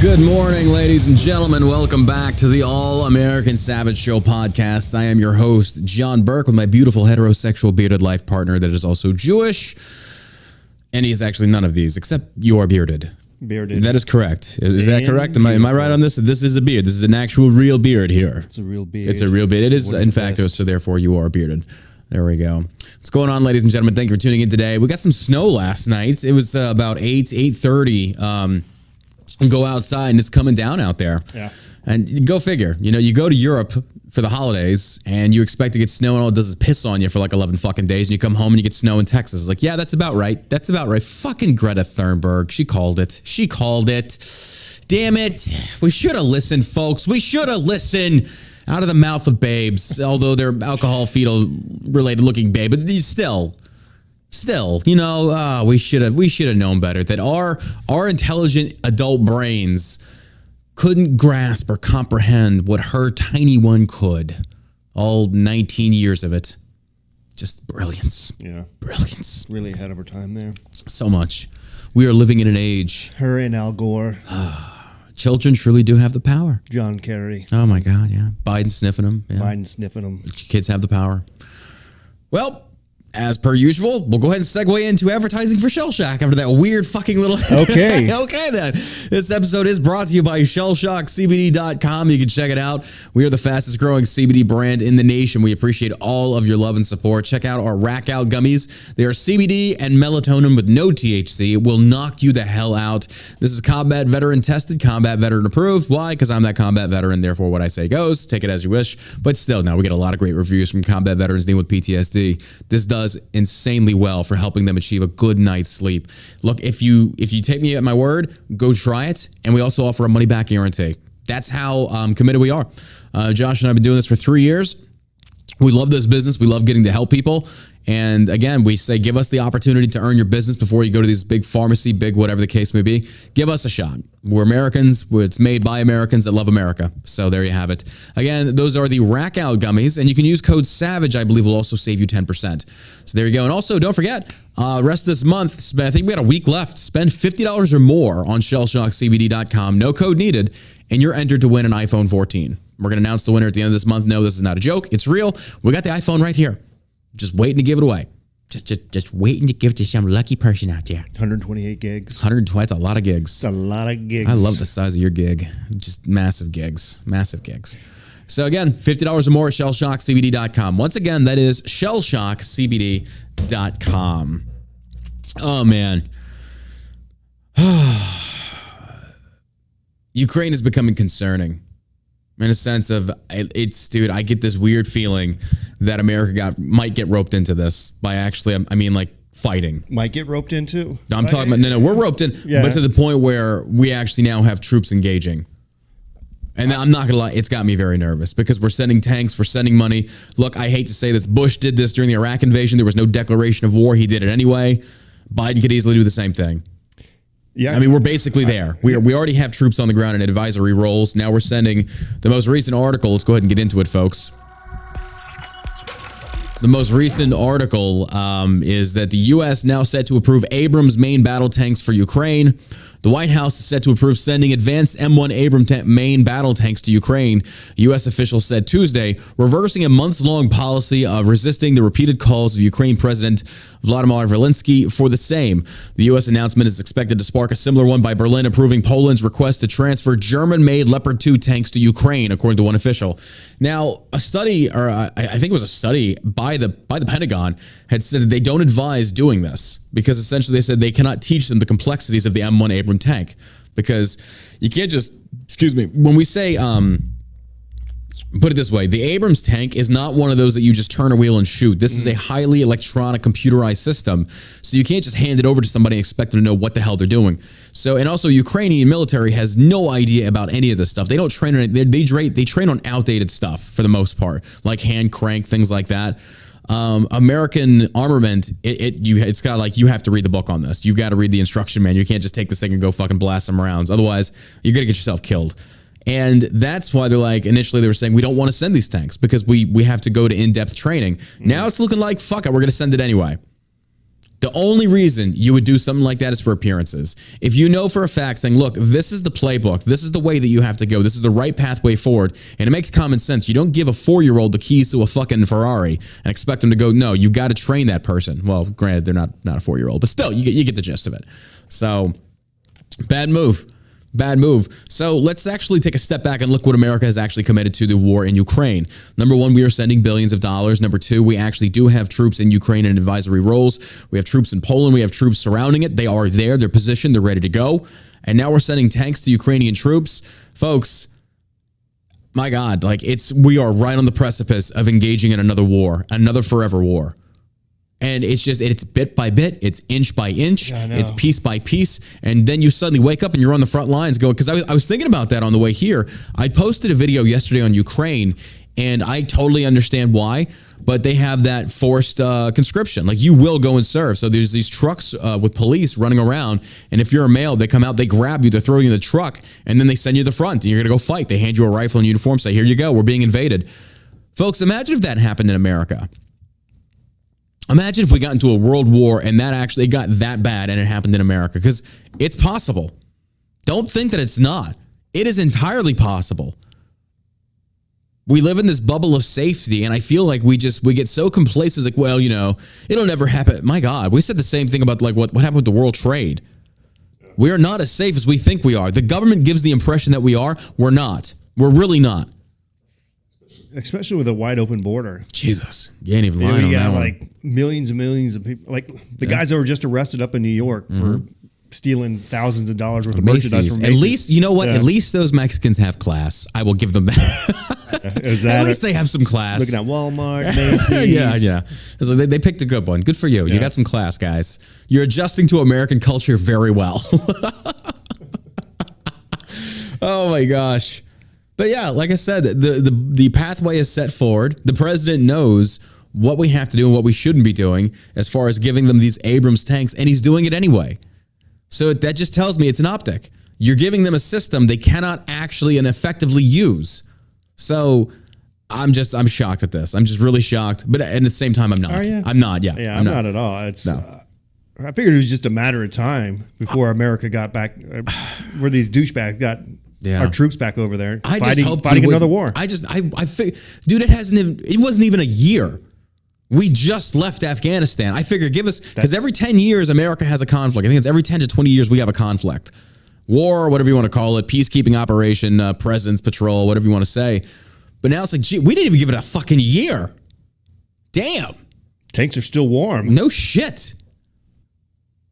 Good morning, ladies and gentlemen. Welcome back to the All-American Savage Show podcast. I am your host, John Burke, with my beautiful heterosexual bearded life partner that is also Jewish. And he's actually none of these, except you are bearded. Bearded. That is correct. Is that correct? Am I right on this? This is a beard. This is an actual real beard here. It's a real beard. It's a real beard. It is, in fact, so therefore you are bearded. There we go. What's going on, ladies and gentlemen? Thank you for tuning in today. We got some snow last night. It was about 8:30. Go outside and it's coming down out there. Yeah. And go figure. You know, you go to Europe for the holidays and you expect to get snow and all it does is piss on you for like 11 fucking days and you come home and you get snow in Texas. It's like, yeah, that's about right. That's about right. Fucking Greta Thunberg. She called it. She called it. Damn it. We should have listened, folks. We should have listened. Out of the mouth of babes, although they're alcohol fetal related looking babe, but still, you know, we should have known better that our intelligent adult brains couldn't grasp or comprehend what her tiny one could. All 19 years of it. Just brilliance. Yeah. Brilliance. Really ahead of her time there. So much. We are living in an age. Her and Al Gore. Children truly do have the power. John Kerry. Oh my God, yeah. Biden sniffing them. Yeah. Biden sniffing them. Kids have the power. Well, as per usual, we'll go ahead and segue into advertising for Shell Shock after that weird fucking little... Okay. Okay, then. This episode is brought to you by shellshockcbd.com. You can check it out. We are the fastest growing CBD brand in the nation. We appreciate all of your love and support. Check out our Rack Out gummies. They are CBD and melatonin with no THC. It will knock you the hell out. This is combat veteran tested, combat veteran approved. Why? Because I'm that combat veteran. Therefore, what I say goes. Take it as you wish. But still, now we get a lot of great reviews from combat veterans dealing with PTSD. This does insanely well for helping them achieve a good night's sleep. Look, if you take me at my word, go try it. And we also offer a money back guarantee. That's how committed we are. Josh and I have been doing this for 3 years. We love this business. We love getting to help people. And again, we say, give us the opportunity to earn your business before you go to these big pharmacy, big whatever the case may be. Give us a shot. We're Americans. It's made by Americans that love America. So there you have it. Again, those are the Rack Out gummies, and you can use code SAVAGE. I believe will also save you 10%. So there you go. And also, don't forget, rest of this month, I think we got a week left. Spend $50 or more on shellshockcbd.com. No code needed, and you're entered to win an iPhone 14. We're going to announce the winner at the end of this month. No, this is not a joke. It's real. We got the iPhone right here. Just waiting to give it away. Just waiting to give it to some lucky person out there. 128 gigs. 120, that's a lot of gigs. It's a lot of gigs. I love the size of your gig. Just massive gigs. Massive gigs. So again, $50 or more at shellshockcbd.com. Once again, that is shellshockcbd.com. Oh, man. Ukraine is becoming concerning. In a sense of, dude, I get this weird feeling that America might get roped into this by actually, I mean, like, fighting. Might get roped into? I'm talking about, no, we're roped in, but to the point where we actually now have troops engaging. And I'm not going to lie, it's got me very nervous because we're sending tanks, we're sending money. Look, I hate to say this, Bush did this during the Iraq invasion. There was no declaration of war. He did it anyway. Biden could easily do the same thing. Yeah, I mean, we're basically there. We already have troops on the ground in advisory roles. Now we're sending the most recent article. Let's go ahead and get into it, folks. The most recent article is that the U.S. now set to approve Abrams main battle tanks for Ukraine. The White House is set to approve sending advanced M1 Abrams main battle tanks to Ukraine. U.S. officials said Tuesday, reversing a months-long policy of resisting the repeated calls of Ukraine President Volodymyr Zelensky for the same. The U.S. announcement is expected to spark a similar one by Berlin approving Poland's request to transfer German-made Leopard 2 tanks to Ukraine, according to one official. Now, a study, or I think it was a study by the Pentagon, had said that they don't advise doing this because essentially they said they cannot teach them the complexities of the M1 Abrams tank because you can't just, when we say, put it this way, the Abrams tank is not one of those that you just turn a wheel and shoot. This is a highly electronic computerized system. So you can't just hand it over to somebody and expect them to know what the hell they're doing. So, and also Ukrainian military has no idea about any of this stuff. They don't train on it. They train on outdated stuff for the most part, like hand crank, things like that. American armament, it's got like, you have to read the book on this. You've got to read the instruction manual. You can't just take this thing and go fucking blast some rounds. Otherwise, you're going to get yourself killed. And that's why they're like, initially they were saying, we don't want to send these tanks because we have to go to in-depth training. Now it's looking like, fuck it, we're going to send it anyway. The only reason you would do something like that is for appearances. If you know for a fact saying, look, this is the playbook, this is the way that you have to go, this is the right pathway forward, and it makes common sense. You don't give a 4-year-old the keys to a fucking Ferrari and expect them to go, no, you got to train that person. Well, granted, they're not a 4-year-old, but still, you get the gist of it. So, bad move. Bad move. So let's actually take a step back and look what America has actually committed to the war in Ukraine. Number one, we are sending billions of dollars. Number two, we actually do have troops in Ukraine in advisory roles. We have troops in Poland. We have troops surrounding it. They are there. They're positioned. They're ready to go. And now we're sending tanks to Ukrainian troops. Folks, my God, like we are right on the precipice of engaging in another war, another forever war. And it's bit by bit, it's inch by inch, it's piece by piece. And then you suddenly wake up and you're on the front lines going, because I was thinking about that on the way here. I posted a video yesterday on Ukraine, and I totally understand why, but they have that forced conscription. Like, you will go and serve. So there's these trucks with police running around, and if you're a male, they come out, they grab you, they throw you in the truck, and then they send you to the front, and you're going to go fight. They hand you a rifle and uniform, say, here you go, we're being invaded. Folks, imagine if that happened in America. Imagine if we got into a world war and that actually got that bad and it happened in America, because it's possible. Don't think that it's not. It is entirely possible. We live in this bubble of safety, and I feel like we get so complacent, like, well, it'll never happen. My God, we said the same thing about like what happened with the world trade. We are not as safe as we think we are. The government gives the impression that we are. We're not. We're really not. Especially with a wide open border. Jesus, you ain't even lying on that one. Like millions and millions of people. Like the guys that were just arrested up in New York for stealing thousands of dollars worth of merchandise from Macy's. At least, you know what? Yeah. At least those Mexicans have class. I will give them that. At least they have some class. Looking at Walmart, Macy's. Yeah. It's like they picked a good one. Good for you. Yeah. You got some class, guys. You're adjusting to American culture very well. Oh my gosh. But yeah, like I said, the pathway is set forward. The president knows what we have to do and what we shouldn't be doing as far as giving them these Abrams tanks, and he's doing it anyway. So that just tells me it's an optic. You're giving them a system they cannot actually and effectively use. So I'm shocked at this. I'm just really shocked. But at the same time, I'm not. Are you? I'm not. Yeah. Yeah, I'm not at all. I figured it was just a matter of time before America got back, where these douchebags got our troops back over there fighting another war. I dude, it wasn't even a year. We just left Afghanistan. I figure because every 10 years, America has a conflict. I think it's every 10 to 20 years we have a conflict. War, whatever you want to call it, peacekeeping operation, presence, patrol, whatever you want to say. But now it's like, gee, we didn't even give it a fucking year. Damn. Tanks are still warm. No shit.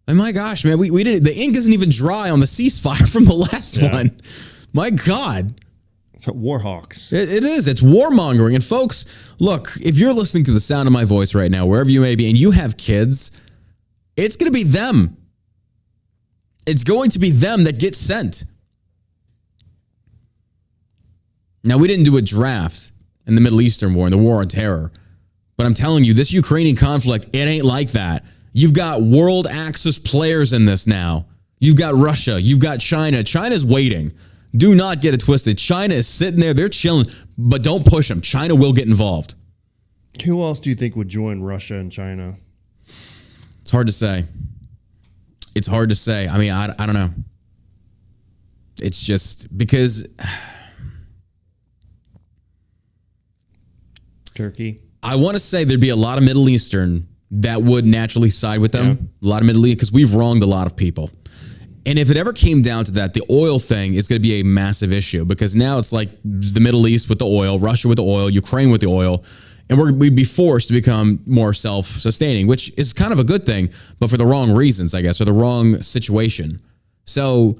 And my gosh, man, we did it. The ink isn't even dry on the ceasefire from the last one. My God. It's war hawks. It is. It's warmongering. And folks, look, if you're listening to the sound of my voice right now, wherever you may be, and you have kids, it's going to be them. It's going to be them that get sent. Now, we didn't do a draft in the Middle Eastern war, in the war on terror. But I'm telling you, this Ukrainian conflict, it ain't like that. You've got world axis players in this now. You've got Russia. You've got China. China's waiting. Do not get it twisted. China is sitting there. They're chilling. But don't push them. China will get involved. Who else do you think would join Russia and China? It's hard to say. It's hard to say. I mean, I don't know. It's just because... Turkey. I want to say there'd be a lot of Middle Eastern that would naturally side with them. Yeah. A lot of Middle East, because we've wronged a lot of people. And if it ever came down to that, the oil thing is going to be a massive issue, because now it's like the Middle East with the oil, Russia with the oil, Ukraine with the oil, and we'd be forced to become more self-sustaining, which is kind of a good thing, but for the wrong reasons, I guess, or the wrong situation. So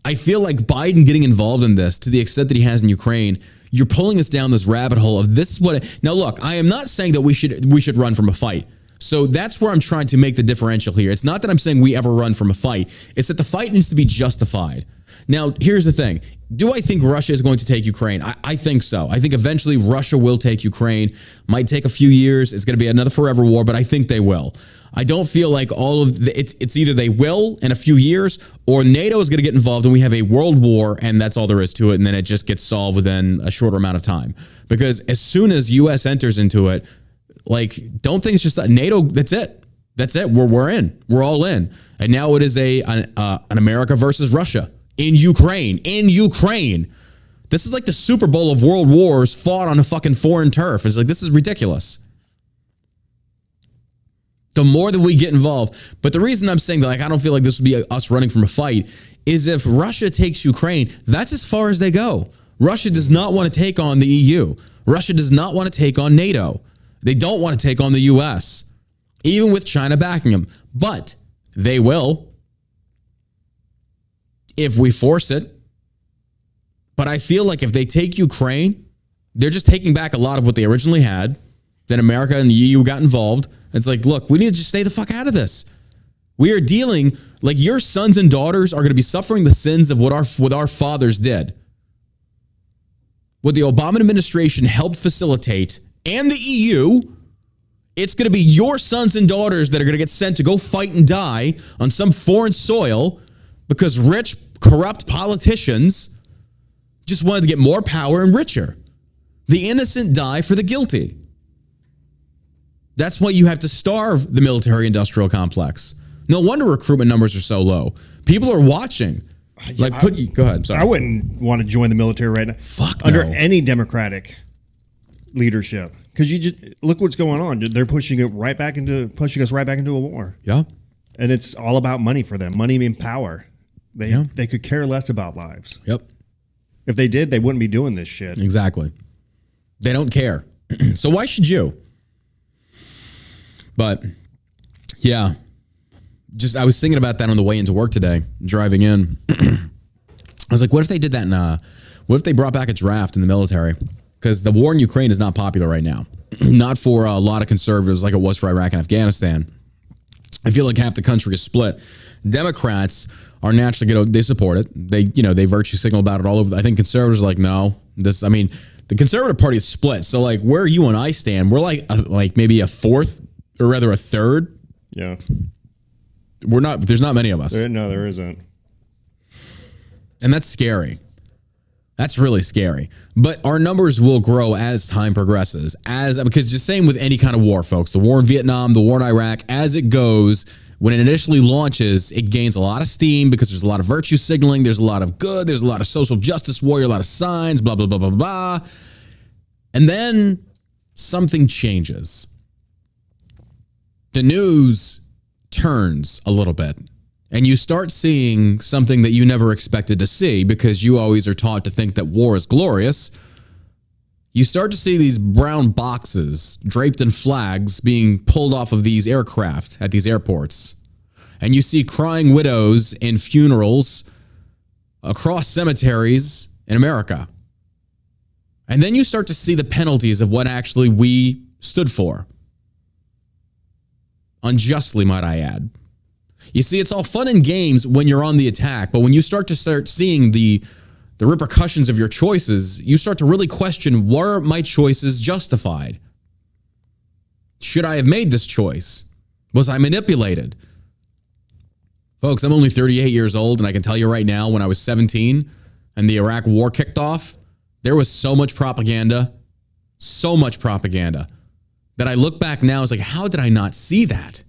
I feel like Biden getting involved in this to the extent that he has in Ukraine, you're pulling us down this rabbit hole of this is what. Now, look, I am not saying that we should run from a fight. So that's where I'm trying to make the differential here. It's not that I'm saying we ever run from a fight. It's that the fight needs to be justified. Now, here's the thing. Do I think Russia is going to take Ukraine? I think so. I think eventually Russia will take Ukraine. Might take a few years. It's going to be another forever war, but I think they will. I don't feel like it's either they will in a few years, or NATO is going to get involved and we have a world war, and that's all there is to it, and then it just gets solved within a shorter amount of time. Because as soon as U.S. enters into it, like, don't think it's just NATO. That's it. That's it. We're in. We're all in. And now it is an America versus Russia in Ukraine. In Ukraine. This is like the Super Bowl of world wars fought on a fucking foreign turf. It's like, this is ridiculous. The more that we get involved. But the reason I'm saying that, like, I don't feel like this would be us running from a fight is if Russia takes Ukraine, that's as far as they go. Russia does not want to take on the EU. Russia does not want to take on NATO. They don't want to take on the US, even with China backing them. But they will if we force it. But I feel like if they take Ukraine, they're just taking back a lot of what they originally had. Then America and the EU got involved. It's like, look, we need to just stay the fuck out of this. We are dealing, like, your sons and daughters are going to be suffering the sins of what our fathers did. What the Obama administration helped facilitate, and the EU, it's going to be your sons and daughters that are going to get sent to go fight and die on some foreign soil because rich, corrupt politicians just wanted to get more power and richer. The innocent die for the guilty. That's why you have to starve the military-industrial complex. No wonder recruitment numbers are so low. People are watching. Like, go ahead. Sorry. I wouldn't want to join the military right now. Fuck under no. any Democratic leadership, because you just look what's going on. They're pushing us right back into a war. Yeah, and it's all about money for them. Money and power. They could care less about lives. Yep. If they did, they wouldn't be doing this shit. Exactly. They don't care. So why should you? But yeah, I was thinking about that on the way into work today, driving in. I was like, what if they did that what if they brought back a draft in the military? Because the war in Ukraine is not popular right now. Not for a lot of conservatives like it was for Iraq and Afghanistan. I feel like half the country is split. Democrats are naturally they support it. They virtue signal about it all over. I think conservatives are like, no, the conservative party is split. So like where you and I stand, we're like maybe a fourth or rather a third. Yeah. There's not many of us. There isn't. And that's scary. That's really scary. But our numbers will grow as time progresses. Because just same with any kind of war, folks. The war in Vietnam, the war in Iraq, as it goes, when it initially launches, it gains a lot of steam because there's a lot of virtue signaling, there's a lot of good, there's a lot of social justice warrior, a lot of signs, blah, blah, blah, blah, blah. And then something changes. The news turns a little bit. And you start seeing something that you never expected to see because you always are taught to think that war is glorious. You start to see these brown boxes draped in flags being pulled off of these aircraft at these airports. And you see crying widows in funerals across cemeteries in America. And then you start to see the penalties of what actually we stood for. Unjustly, might I add. You see, it's all fun and games when you're on the attack, but when you start seeing the repercussions of your choices, you start to really question, were my choices justified? Should I have made this choice? Was I manipulated? Folks, I'm only 38 years old, and I can tell you right now, when I was 17 and the Iraq war kicked off, there was so much propaganda, that I look back now, it's like, how did I not see that?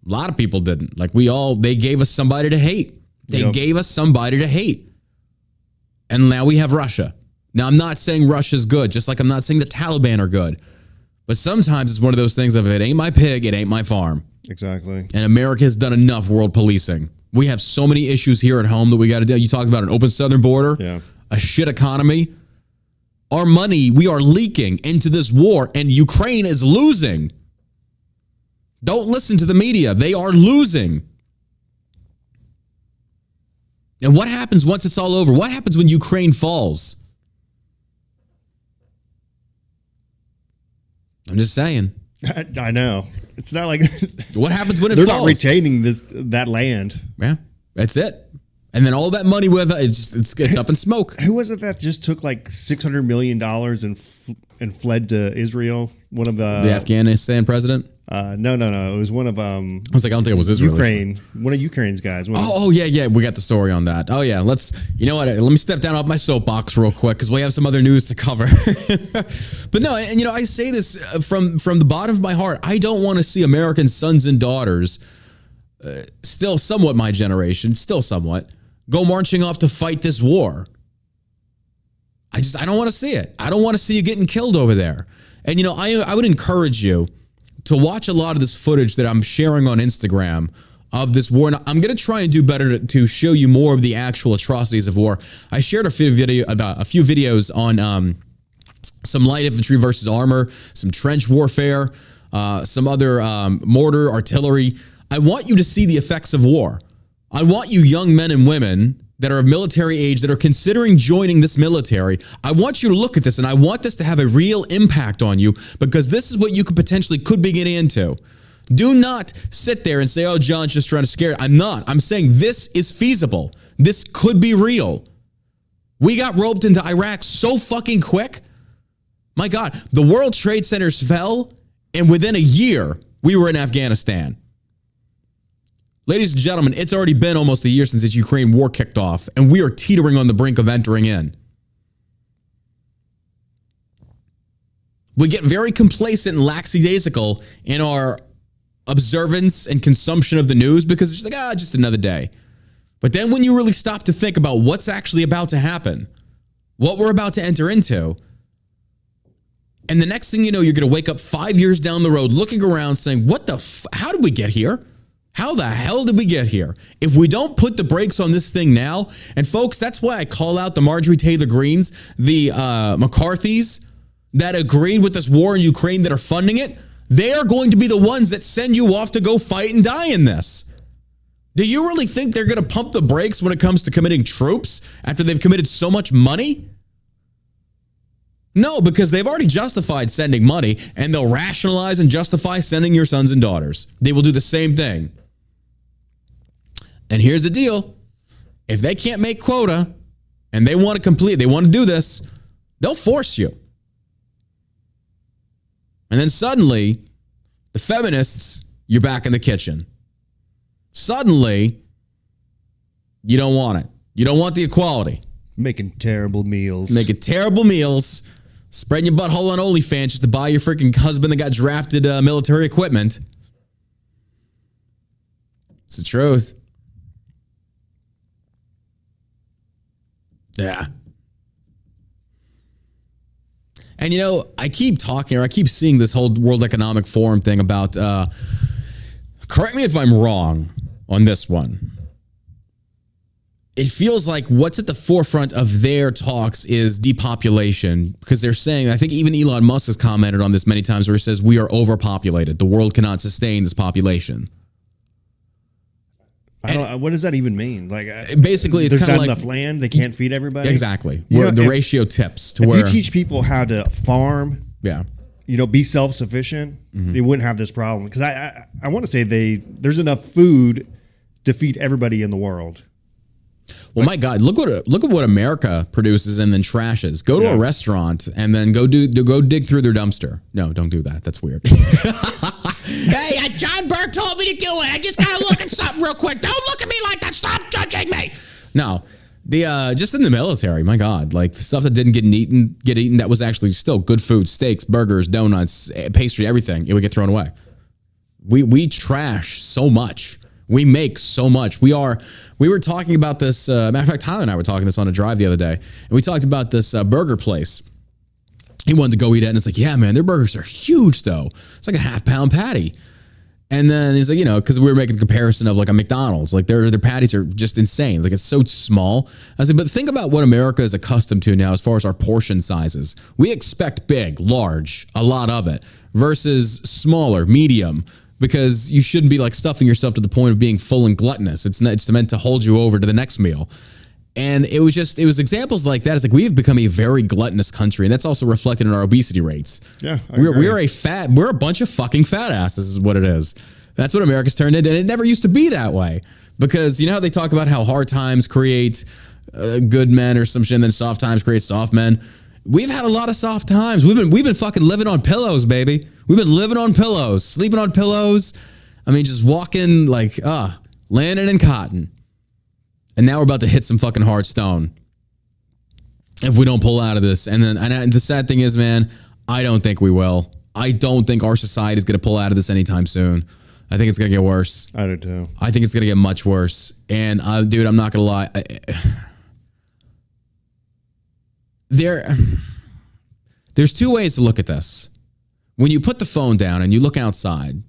A lot of people didn't. Like they gave us somebody to hate. Gave us somebody to hate. And now we have Russia. Now, I'm not saying Russia's good, just like I'm not saying the Taliban are good. But sometimes it's one of those things of, if it ain't my pig, it ain't my farm. Exactly. And America has done enough world policing. We have so many issues here at home that we got to do. You talked about an open southern border, a shit economy. Our money, we are leaking into this war, and Ukraine is losing. Don't listen to the media. They are losing. And what happens once it's all over? What happens when Ukraine falls? I'm just saying. I know. It's not like what happens when it they're falls? Not retaining that land. Yeah, that's it. And then all that money it's up in smoke. Who was it that just took like $600 million and fled to Israel? One of the Afghanistan president. No. It was one of I was like, I don't think it was Israel. Ukraine. One of Ukraine's guys. Yeah. We got the story on that. Oh yeah. You know what? Let me step down off my soapbox real quick because we have some other news to cover. But no, and I say this from the bottom of my heart. I don't want to see American sons and daughters, still somewhat my generation, still somewhat, go marching off to fight this war. I don't want to see it. I don't want to see you getting killed over there. And I would encourage you to watch a lot of this footage that I'm sharing on Instagram of this war. And I'm going to try and do better to show you more of the actual atrocities of war. I shared a few videos on some light infantry versus armor, some trench warfare, some other mortar, artillery. I want you to see the effects of war. I want you young men and women that are of military age that are considering joining this military. I want you to look at this, and I want this to have a real impact on you because this is what you could be getting into. Do not sit there and say, oh, John's just trying to scare you. I'm not. I'm saying this is feasible. This could be real. We got roped into Iraq so fucking quick. My God, the World Trade Centers fell, and within a year, we were in Afghanistan. Ladies and gentlemen, it's already been almost a year since the Ukraine war kicked off, and we are teetering on the brink of entering in. We get very complacent and lackadaisical in our observance and consumption of the news because it's like, just another day. But then when you really stop to think about what's actually about to happen, what we're about to enter into, and the next thing you know, you're going to wake up 5 years down the road looking around saying, how did we get here? How the hell did we get here? If we don't put the brakes on this thing now, and folks, that's why I call out the Marjorie Taylor Greens, the McCarthys that agreed with this war in Ukraine that are funding it. They are going to be the ones that send you off to go fight and die in this. Do you really think they're going to pump the brakes when it comes to committing troops after they've committed so much money? No, because they've already justified sending money, and they'll rationalize and justify sending your sons and daughters. They will do the same thing. And here's the deal. If they can't make quota and they want to do this, they'll force you. And then suddenly, the feminists, you're back in the kitchen. Suddenly, you don't want it. You don't want the equality. Making terrible meals. Spreading your butthole on OnlyFans just to buy your freaking husband that got drafted military equipment. It's the truth. Yeah. And I keep seeing this whole World Economic Forum thing about, correct me if I'm wrong on this one. It feels like what's at the forefront of their talks is depopulation, because they're saying, I think even Elon Musk has commented on this many times where he says, we are overpopulated. The world cannot sustain this population. What does that even mean? Like, basically, it's kind of like enough land; they can't feed everybody. Exactly. Where the ratio tips to where you teach people how to farm, be self-sufficient, they wouldn't have this problem. Because I want to say there's enough food to feed everybody in the world. Well, my God, look at what America produces and then trashes. Go to a restaurant and then go dig through their dumpster. No, don't do that. That's weird. Hey, John Burke told me to do it. I just gotta look at something real quick. Don't look at me like that. Stop judging me. No, just in the military, my God, like the stuff that didn't get eaten that was actually still good food: steaks, burgers, donuts, pastry, everything. It would get thrown away. We trash so much. We make so much. We were talking about this. Matter of fact, Tyler and I were talking this on a drive the other day, and we talked about this burger place. He wanted to go eat it, and it's like, yeah, man, their burgers are huge, though. It's like a half-pound patty. And then he's like, because we were making the comparison of like a McDonald's, like their patties are just insane. Like it's so small. I said, but think about what America is accustomed to now as far as our portion sizes. We expect big, large, a lot of it, versus smaller, medium. Because you shouldn't be like stuffing yourself to the point of being full and gluttonous. It's meant to hold you over to the next meal. And it was examples like that. It's like we have become a very gluttonous country, and that's also reflected in our obesity rates. Yeah, we're a bunch of fucking fat asses is what it is. That's what America's turned into, and it never used to be that way. Because you know how they talk about how hard times create good men or some shit, and then soft times create soft men. we've had a lot of soft times. We've been fucking living on pillows, baby. We've been living on pillows, sleeping on pillows. I mean, just walking like, landing in cotton. And now we're about to hit some fucking hard stone if we don't pull out of this. And the sad thing is, man, I don't think we will. I don't think our society is going to pull out of this anytime soon. I think it's going to get worse. I do too. I think it's going to get much worse. And dude, I'm not going to lie. There's two ways to look at this. When you put the phone down and you look outside,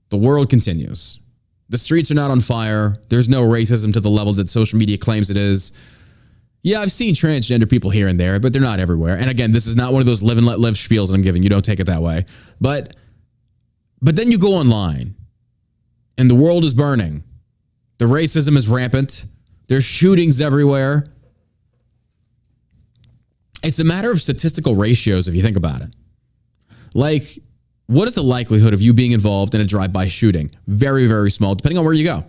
the world continues. The streets are not on fire. There's no racism to the level that social media claims it is. Yeah, I've seen transgender people here and there, but they're not everywhere. And again, this is not one of those live and let live spiels that I'm giving. You don't take it that way. But then you go online and the world is burning. The racism is rampant. There's shootings everywhere. It's a matter of statistical ratios if you think about it. Like, what is the likelihood of you being involved in a drive-by shooting? Very, very small, depending on where you go.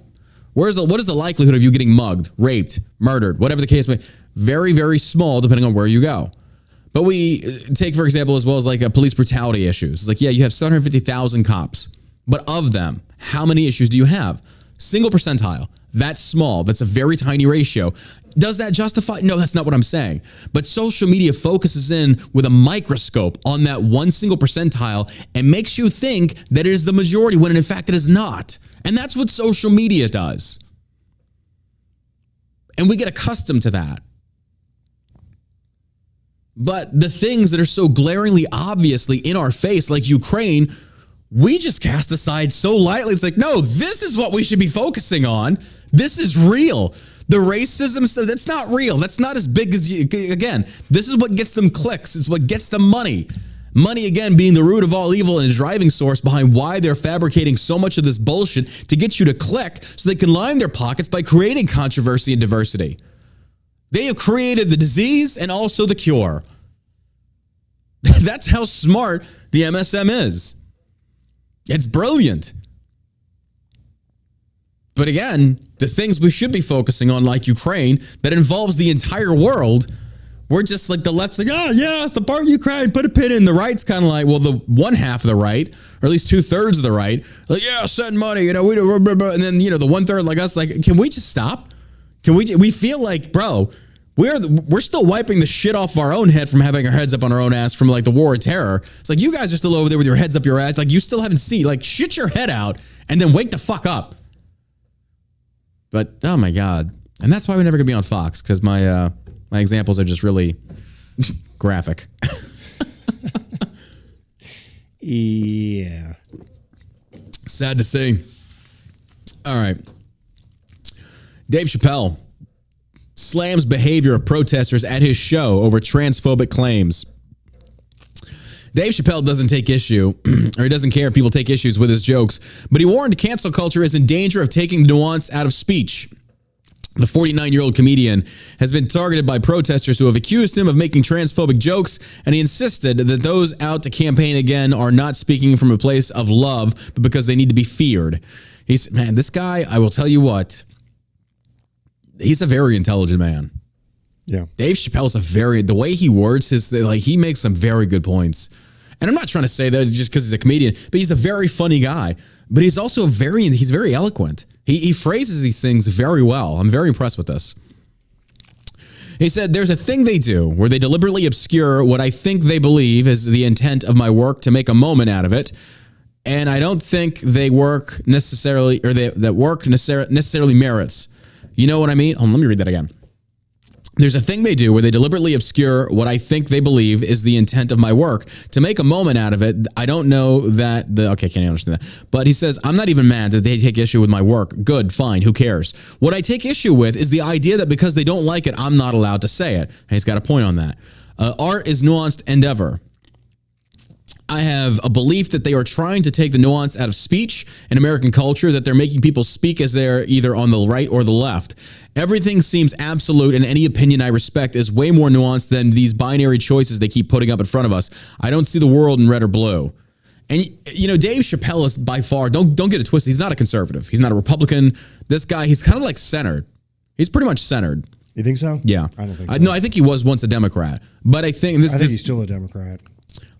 What is the likelihood of you getting mugged, raped, murdered, whatever the case may be? Very, very small, depending on where you go. But we take, for example, as well as like police brutality issues. It's like, yeah, you have 750,000 cops, but of them, how many issues do you have? Single percentile. That's small. That's a very tiny ratio. Does that justify? No, that's not what I'm saying. But social media focuses in with a microscope on that one single percentile and makes you think that it is the majority when in fact it is not. And that's what social media does. And we get accustomed to that. But the things that are so glaringly obviously in our face, like Ukraine, we just cast aside so lightly. It's like, no, this is what we should be focusing on. This is real. The racism stuff, that's not real. That's not as big as you. Again, this is what gets them clicks. It's what gets them money. Money, again, being the root of all evil and a driving source behind why they're fabricating so much of this bullshit to get you to click so they can line their pockets by creating controversy and diversity. They have created the disease and also the cure. That's how smart the MSM is. It's brilliant. But again, the things we should be focusing on, like Ukraine, that involves the entire world, we're just like the left's like, oh yeah, it's the part of Ukraine, put a pin in. The right's kind of like, well, the one half of the right, or at least 2/3 of the right, like, yeah, send money, and then, the 1/3 like us, like, can we just stop? We feel like, bro, we're still wiping the shit off our own head from having our heads up on our own ass from like the war of terror. It's like, you guys are still over there with your heads up your ass. Like, you still haven't seen, like, shit your head out and then wake the fuck up. But, oh my God. And that's why we're never going to be on Fox, because my examples are just really graphic. Yeah. Sad to see. All right. Dave Chappelle slams behavior of protesters at his show over transphobic claims. Dave Chappelle doesn't take issue, or he doesn't care if people take issues with his jokes, but he warned cancel culture is in danger of taking nuance out of speech. The 49-year-old comedian has been targeted by protesters who have accused him of making transphobic jokes, and he insisted that those out to campaign again are not speaking from a place of love, but because they need to be feared. Man, this guy, I will tell you what, he's a very intelligent man. Yeah. Dave Chappelle's the way he words his, like, he makes some very good points. And I'm not trying to say that just because he's a comedian, but he's a very funny guy. But he's also he's very eloquent. He phrases these things very well. I'm very impressed with this. He said, there's a thing they do where they deliberately obscure what I think they believe is the intent of my work to make a moment out of it. And I don't think they work necessarily, or that work necessarily merits. You know what I mean? Let me read that again. There's a thing they do where they deliberately obscure what I think they believe is the intent of my work to make a moment out of it. I don't know that okay, can't understand that. But he says, I'm not even mad that they take issue with my work. Good, fine, who cares? What I take issue with is the idea that because they don't like it, I'm not allowed to say it. And he's got a point on that. Art is nuanced endeavor. I have a belief that they are trying to take the nuance out of speech in American culture, that they're making people speak as they're either on the right or the left. Everything seems absolute, and any opinion I respect is way more nuanced than these binary choices they keep putting up in front of us. I don't see the world in red or blue. And, Dave Chappelle is by far, don't get it twisted, he's not a conservative. He's not a Republican. This guy, he's kind of like centered. He's pretty much centered. You think so? Yeah. I don't think so. No, I think he was once a Democrat. But I think he's still a Democrat.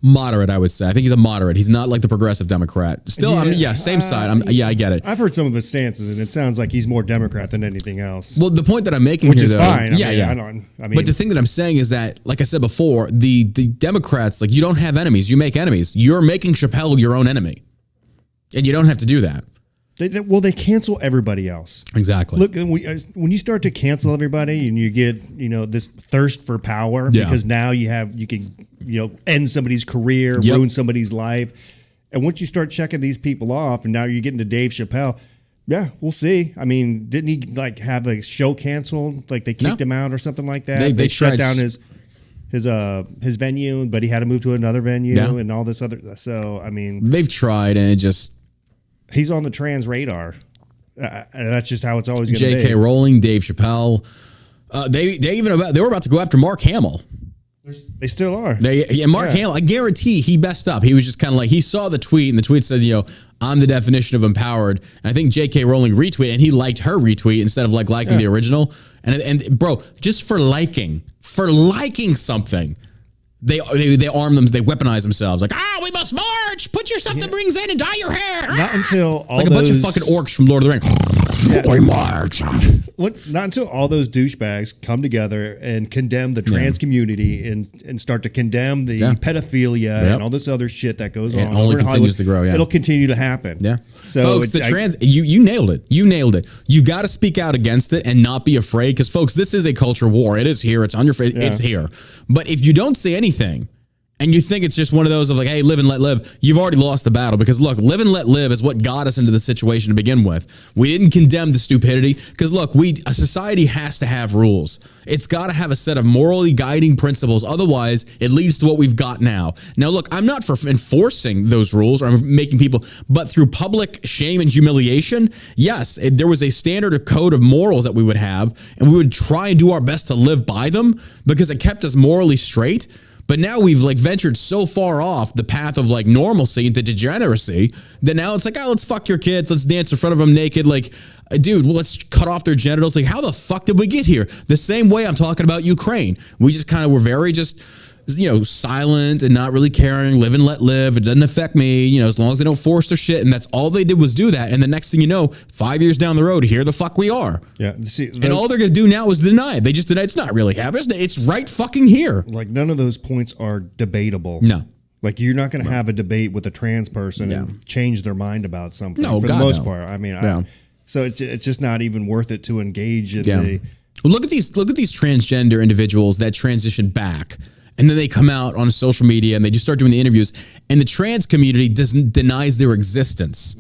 Moderate, I would say. I think he's a moderate. He's not like the progressive Democrat. Still, same side. I get it. I've heard some of his stances, and it sounds like he's more Democrat than anything else. Well, the point that I'm making which here, is though, fine. But the thing that I'm saying is that, like I said before, the Democrats, like, you don't have enemies. You make enemies. You're making Chappelle your own enemy. And you don't have to do that. They cancel everybody else. Exactly. Look, when you start to cancel everybody and you get, this thirst for power, because now you can end somebody's career, ruin somebody's life. And once you start checking these people off, and now you're getting to Dave Chappelle, yeah, we'll see. I mean, didn't he have a show canceled? Like they kicked him out or something like that? They shut down his venue, but he had to move to another venue and all this other. So, I mean, they've tried, and it just. He's on the trans radar. That's just how it's always going to be. J.K. Rowling, Dave Chappelle. They were about to go after Mark Hamill. They still are. Mark Hamill, I guarantee he messed up. He was just kind of like, he saw the tweet, and the tweet said, I'm the definition of empowered. And I think J.K. Rowling retweeted, and he liked her retweet instead of liking the original. And bro, just for liking something, they arm them, they weaponize themselves. Like, we must march. Put your something rings in and dye your hair. Not until all like a bunch of fucking orcs from Lord of the Rings. We march. Not until all those douchebags come together and condemn the trans community and start to condemn the pedophilia and all this other shit that goes on. It only continues to grow. Yeah, it'll continue to happen. Yeah. So folks, you nailed it. You nailed it. You got to speak out against it and not be afraid, because folks, this is a culture war. It is here. It's on your face. Yeah. It's here. But if you don't say anything, and you think it's just one of those of like, hey, live and let live, you've already lost the battle. Because look, live and let live is what got us into the situation to begin with. We didn't condemn the stupidity, because look, a society has to have rules. It's got to have a set of morally guiding principles. Otherwise, it leads to what we've got now. Now, look, I'm not for enforcing those rules or making people, but through public shame and humiliation, yes, there was a standard of code of morals that we would have, and we would try and do our best to live by them, because it kept us morally straight. But now we've ventured so far off the path of normalcy into degeneracy that now it's like, let's fuck your kids. Let's dance in front of them naked. Dude, let's cut off their genitals. How the fuck did we get here? The same way I'm talking about Ukraine. We just kind of were very silent and not really caring, live and let live. It doesn't affect me, as long as they don't force their shit. And that's all they did was do that. And the next thing you know, 5 years down the road, here the fuck we are. Yeah. And all they're going to do now is deny it. They just deny it's not really happening. It's right fucking here. None of those points are debatable. No. You're not going to have a debate with a trans person and change their mind about something for the most part. I mean, so it's just not even worth it to engage in the. Well, look at these transgender individuals that transition back. And then they come out on social media and they just start doing the interviews, and the trans community denies their existence.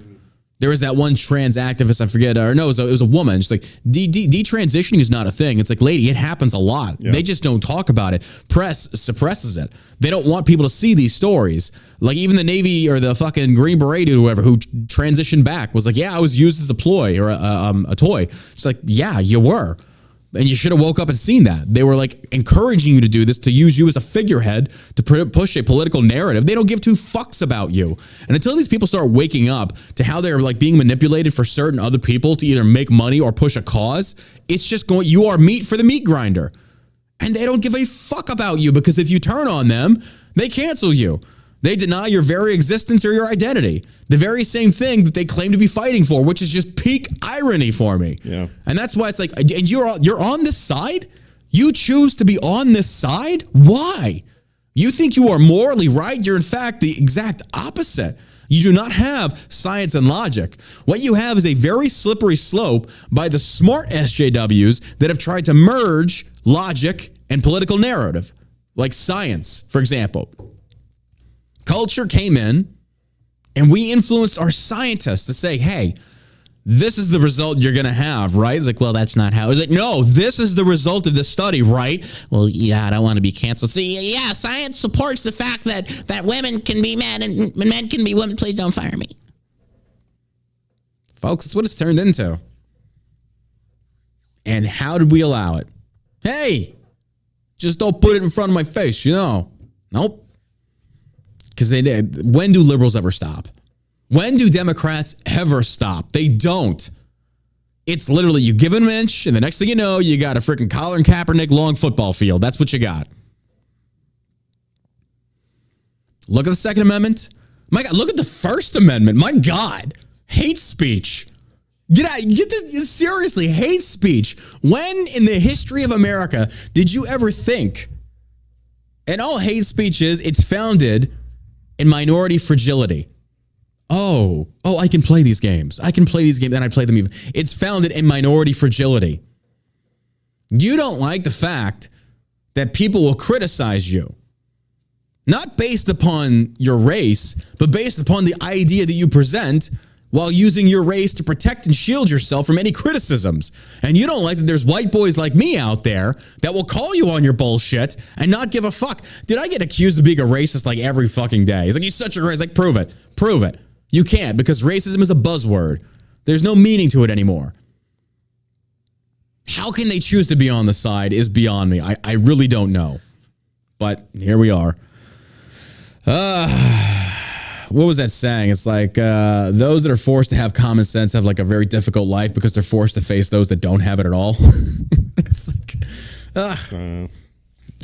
There was that one trans activist, I forget, or no, it was a woman. She's like, detransitioning is not a thing. It's like, lady, it happens a lot. Yeah. They just don't talk about it. Press suppresses it. They don't want people to see these stories. Even the Navy or the fucking Green Beret dude, whoever, who transitioned back was like, yeah, I was used as a ploy or a toy. It's like, yeah, you were. And you should have woke up and seen that. They were encouraging you to do this, to use you as a figurehead to push a political narrative. They don't give two fucks about you. And until these people start waking up to how they're being manipulated for certain other people to either make money or push a cause, it's just you are meat for the meat grinder. And they don't give a fuck about you, because if you turn on them, they cancel you. They deny your very existence or your identity. The very same thing that they claim to be fighting for, which is just peak irony for me. Yeah. And that's why it's and you're on this side? You choose to be on this side? Why? You think you are morally right? You're in fact the exact opposite. You do not have science and logic. What you have is a very slippery slope by the smart SJWs that have tried to merge logic and political narrative, like science, for example. Culture came in and we influenced our scientists to say, hey, this is the result you're going to have, right? It's like, well, that's not how. It's like, no, this is the result of the study, right? Well, yeah, I don't want to be canceled. See, yeah, science supports the fact that women can be men and men can be women. Please don't fire me. Folks, that's what it's turned into. And how did we allow it? Hey, just don't put it in front of my face, Nope. Because when do liberals ever stop? When do Democrats ever stop? They don't. It's literally you give him an inch, and the next thing you know, you got a freaking Colin Kaepernick long football field. That's what you got. Look at the Second Amendment. My God, look at the First Amendment. My God. Hate speech. Get this, seriously, hate speech. When in the history of America did you ever think, and all hate speech is, it's founded in minority fragility. Oh, I can play these games. I can play these games, and I play them even. It's founded in minority fragility. You don't like the fact that people will criticize you. Not based upon your race, but based upon the idea that you present while using your race to protect and shield yourself from any criticisms. And you don't like that there's white boys like me out there that will call you on your bullshit and not give a fuck. Dude, I get accused of being a racist like every fucking day. He's like, you're such a racist. Like, prove it. Prove it. You can't, because racism is a buzzword. There's no meaning to it anymore. How can they choose to be on the side is beyond me. I really don't know. But here we are. What was that saying? It's like those that are forced to have common sense have like a very difficult life because they're forced to face those that don't have it at all. It's like,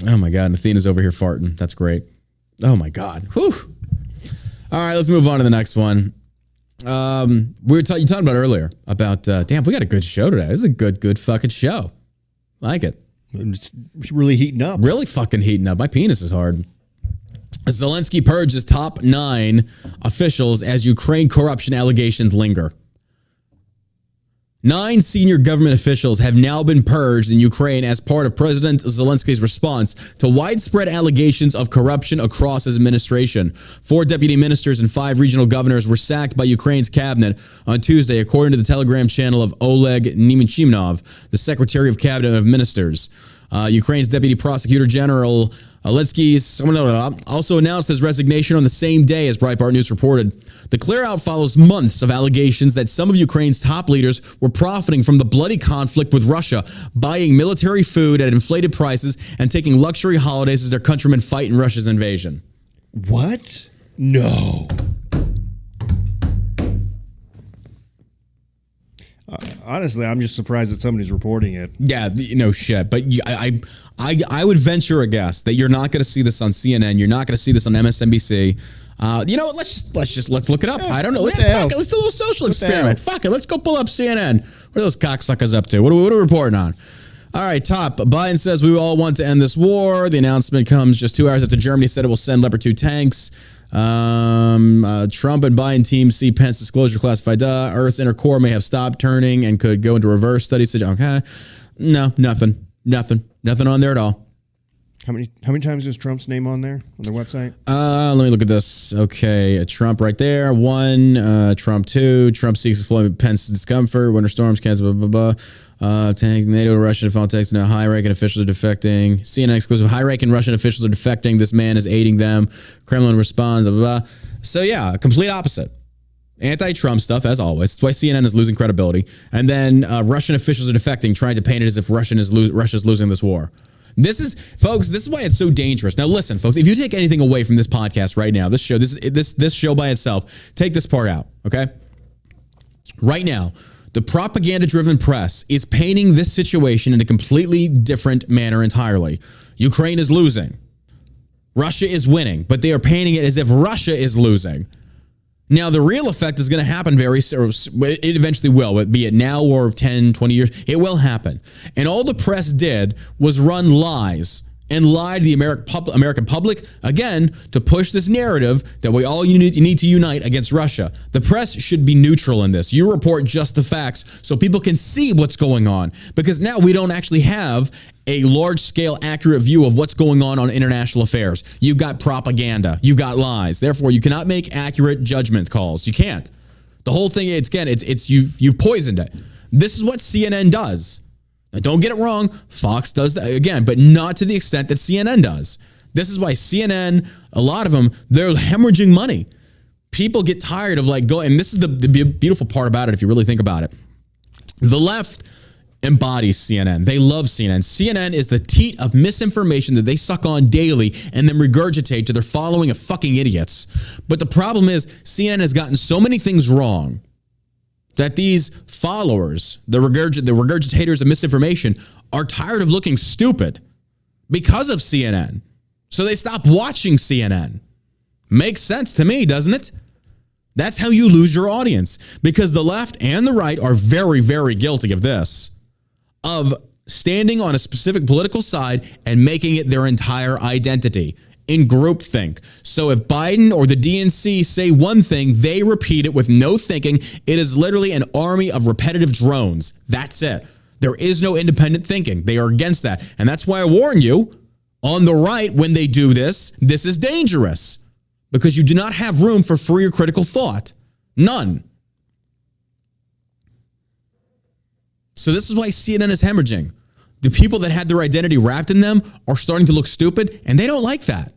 oh my God, and Athena's over here farting. That's great. Oh my God. Whew. All right, let's move on to the next one. You talking about earlier about damn, we got a good show today. This is a good fucking show. I like it. It's really heating up. Really fucking heating up. My penis is hard. Zelensky purges top 9 officials as Ukraine corruption allegations linger. 9 senior government officials have now been purged in Ukraine as part of President Zelensky's response to widespread allegations of corruption across his administration. 4 deputy ministers and 5 regional governors were sacked by Ukraine's cabinet on Tuesday, according to the Telegram channel of Oleg Nemchinov, the Secretary of Cabinet of Ministers. Ukraine's Deputy Prosecutor General Alec also announced his resignation on the same day, as Breitbart News reported. The clear-out follows months of allegations that some of Ukraine's top leaders were profiting from the bloody conflict with Russia, buying military food at inflated prices and taking luxury holidays as their countrymen fight in Russia's invasion. What? No. Honestly, I'm just surprised that somebody's reporting it. Yeah, no shit. But I would venture a guess that you're not going to see this on CNN. You're not going to see this on MSNBC. You know what? Let's look it up. I don't know. Let's do a little social experiment. Fuck it. Let's go pull up CNN. What are those cocksuckers up to? What are we reporting on? All right, top. Biden says we all want to end this war. The announcement comes just 2 hours after Germany said it will send Leopard 2 tanks. Trump and Biden team see Pence disclosure classified. Earth's inner core may have stopped turning and could go into reverse study. Okay. No, nothing on there at all. How many times is Trump's name on there on their website? Let me look at this. Okay, Trump right there. 1, Trump 2. Trump seeks employment. Pence's discomfort. Winter storms. Cancel. Blah blah blah. Tank. NATO to Russian phone text. Now high-ranking officials are defecting. CNN exclusive. High-ranking Russian officials are defecting. This man is aiding them. Kremlin responds. Blah blah blah. So yeah, complete opposite. Anti-Trump stuff, as always. That's why CNN is losing credibility. And then Russian officials are defecting, trying to paint it as if Russia's losing this war. This is why it's so dangerous. Now, listen, folks, if you take anything away from this podcast right now, this show by itself, take this part out, okay? Right now, the propaganda-driven press is painting this situation in a completely different manner entirely. Ukraine is losing. Russia is winning, but they are painting it as if Russia is losing. Now, the real effect is going to happen it eventually will, be it now or 10, 20 years. It will happen. And all the press did was run lies and lie to the American public, again, to push this narrative that we all need to unite against Russia. The press should be neutral in this. You report just the facts so people can see what's going on. Because now we don't actually have a large-scale, accurate view of what's going on international affairs. You've got propaganda. You've got lies. Therefore, you cannot make accurate judgment calls. You can't. The whole thing, you've poisoned it. This is what CNN does. Now, don't get it wrong. Fox does that again, but not to the extent that CNN does. This is why CNN, a lot of them, they're hemorrhaging money. People get tired of and this is the beautiful part about it if you really think about it. The left embodies CNN. They love CNN. CNN is the teat of misinformation that they suck on daily and then regurgitate to their following of fucking idiots. But the problem is CNN has gotten so many things wrong that these followers, the regurgitators of misinformation, are tired of looking stupid because of CNN. So they stop watching CNN. Makes sense to me, doesn't it? That's how you lose your audience, because the left and the right are very, very guilty of this, of standing on a specific political side and making it their entire identity in groupthink. So if Biden or the DNC say one thing, they repeat it with no thinking. It is literally an army of repetitive drones. That's it. There is no independent thinking. They are against that. And that's why I warn you, on the right, when they do this, this is dangerous, because you do not have room for free or critical thought. None. So this is why CNN is hemorrhaging. The people that had their identity wrapped in them are starting to look stupid, and they don't like that.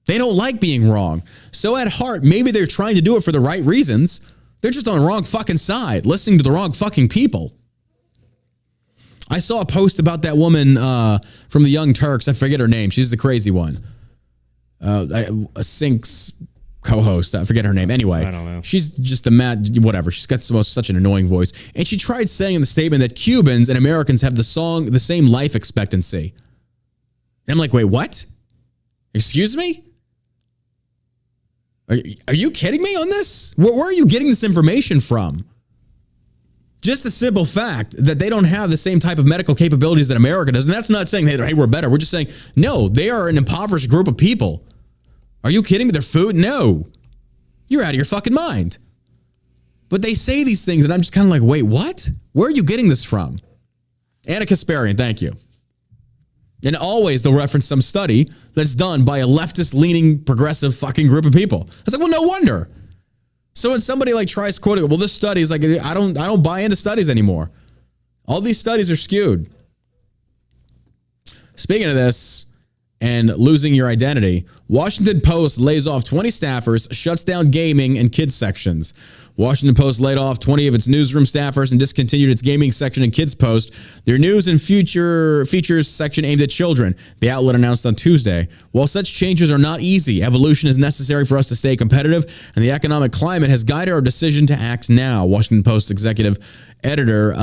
They don't like being wrong. So at heart, maybe they're trying to do it for the right reasons. They're just on the wrong fucking side, listening to the wrong fucking people. I saw a post about that woman from the Young Turks. I forget her name. She's the crazy one. Sync's co-host. I forget her name. Anyway, I don't know. She's just a mad, whatever. She's got such an annoying voice. And she tried saying in the statement that Cubans and Americans have the same life expectancy. And I'm like, wait, what? Excuse me? Are you kidding me on this? Where are you getting this information from? Just the simple fact that they don't have the same type of medical capabilities that America does. And that's not saying, hey, we're better. We're just saying, no, they are an impoverished group of people. Are you kidding me? Their food? No. You're out of your fucking mind. But they say these things, and I'm just kind of like, wait, what? Where are you getting this from? Anna Kasparian, thank you. And always they'll reference some study that's done by a leftist-leaning, progressive fucking group of people. I was like, well, no wonder. So when somebody like tries quoting, well, this study is like, I don't buy into studies anymore. All these studies are skewed. Speaking of this and losing your identity, Washington Post lays off 20 staffers, shuts down gaming and kids sections. Washington Post laid off 20 of its newsroom staffers and discontinued its gaming section and kids post, their news and features section aimed at children, the outlet announced on Tuesday. While such changes are not easy, evolution is necessary for us to stay competitive, and the economic climate has guided our decision to act now, Washington Post executive editor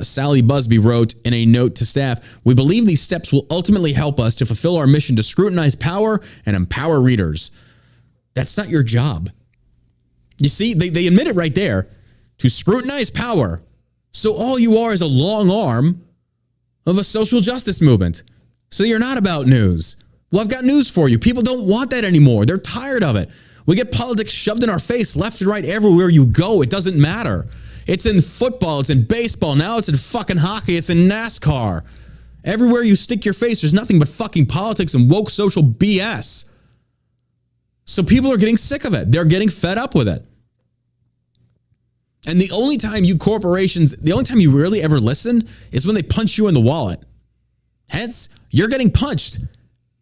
Sally Busby wrote in a note to staff, "We believe these steps will ultimately help us to fulfill our mission to scrutinize power and empower readers." That's not your job. You see, they admit it right there, to scrutinize power. So all you are is a long arm of a social justice movement. So you're not about news. Well, I've got news for you. People don't want that anymore. They're tired of it. We get politics shoved in our face left and right everywhere you go. It doesn't matter. It's in football. It's in baseball. Now it's in fucking hockey. It's in NASCAR. Everywhere you stick your face, there's nothing but fucking politics and woke social BS. So people are getting sick of it. They're getting fed up with it. And the only time you really ever listen is when they punch you in the wallet. Hence, you're getting punched.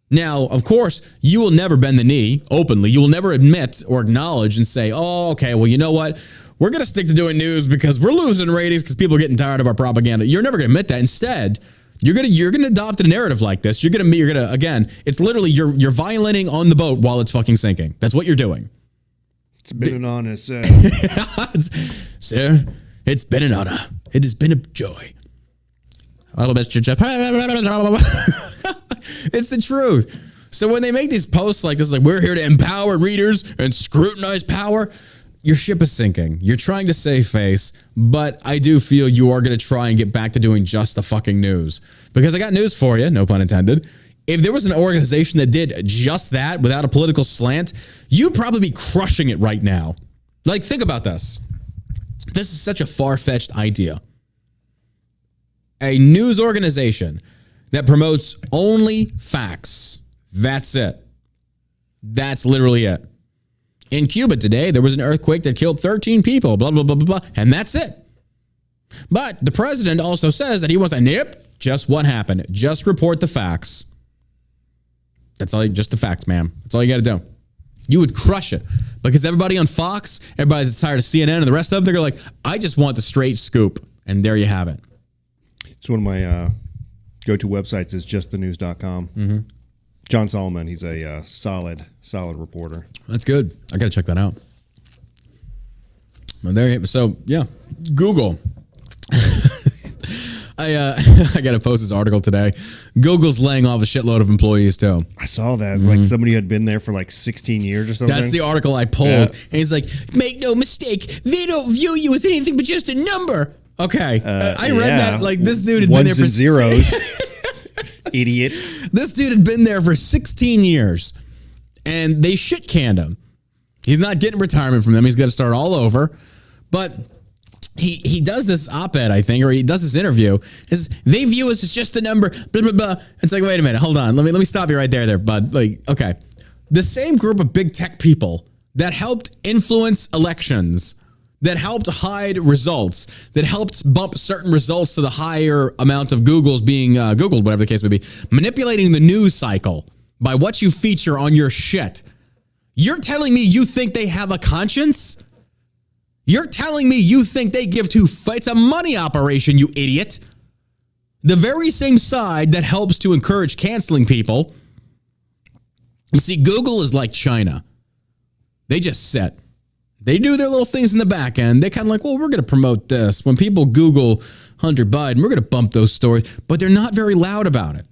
Now, of course, you will never bend the knee openly. You will never admit or acknowledge and say, oh, okay, well, you know what? We're going to stick to doing news because we're losing ratings because people are getting tired of our propaganda. You're never going to admit that. Instead, you're going to adopt a narrative like this. You're going to again, it's literally you're violating on the boat while it's fucking sinking. That's what you're doing. It's been an honor, sir. Sir, it's been an honor. It has been a joy. It's the truth. So when they make these posts like this, like we're here to empower readers and scrutinize power, your ship is sinking. You're trying to save face, but I do feel you are going to try and get back to doing just the fucking news. Because I got news for you, no pun intended. If there was an organization that did just that without a political slant, you'd probably be crushing it right now. Like, think about this. This is such a far-fetched idea. A news organization that promotes only facts. That's it. That's literally it. In Cuba today, there was an earthquake that killed 13 people, blah, blah, blah, blah, blah, and that's it. But the president also says that he wants to nip just what happened. Just report the facts. That's all, just the facts, ma'am. That's all you got to do. You would crush it because everybody on Fox, everybody that's tired of CNN and the rest of them, they're like, I just want the straight scoop. And there you have it. It's one of my go-to websites is justthenews.com. Mm-hmm. John Solomon, he's a solid reporter. That's good. I got to check that out. So yeah, Google. I got to post this article today. Google's laying off a shitload of employees too. I saw that. Like somebody had been there for like 16 years or something. That's the article I pulled. Yeah. And he's like, make no mistake, they don't view you as anything but just a number. Okay. I read that. Like, this dude had been there for zeros. Idiot. This dude had been there for 16 years. And they shit canned him. He's not getting retirement from them. He's got to start all over. But he does this op-ed, I think, or he does this interview. They view us as just a number, blah, blah, blah. It's like, wait a minute, hold on. Let me stop you right there, bud. Like, okay. The same group of big tech people that helped influence elections, that helped hide results, that helped bump certain results to the higher amount of Googles being Googled, whatever the case may be, manipulating the news cycle by what you feature on your shit. You're telling me you think they have a conscience? You're telling me you think they give two fucks? It's a money operation, you idiot. The very same side that helps to encourage canceling people. You see, Google is like China. They just sit. They do their little things in the back end. They kind of like, well, we're going to promote this. When people Google Hunter Biden, we're going to bump those stories. But they're not very loud about it.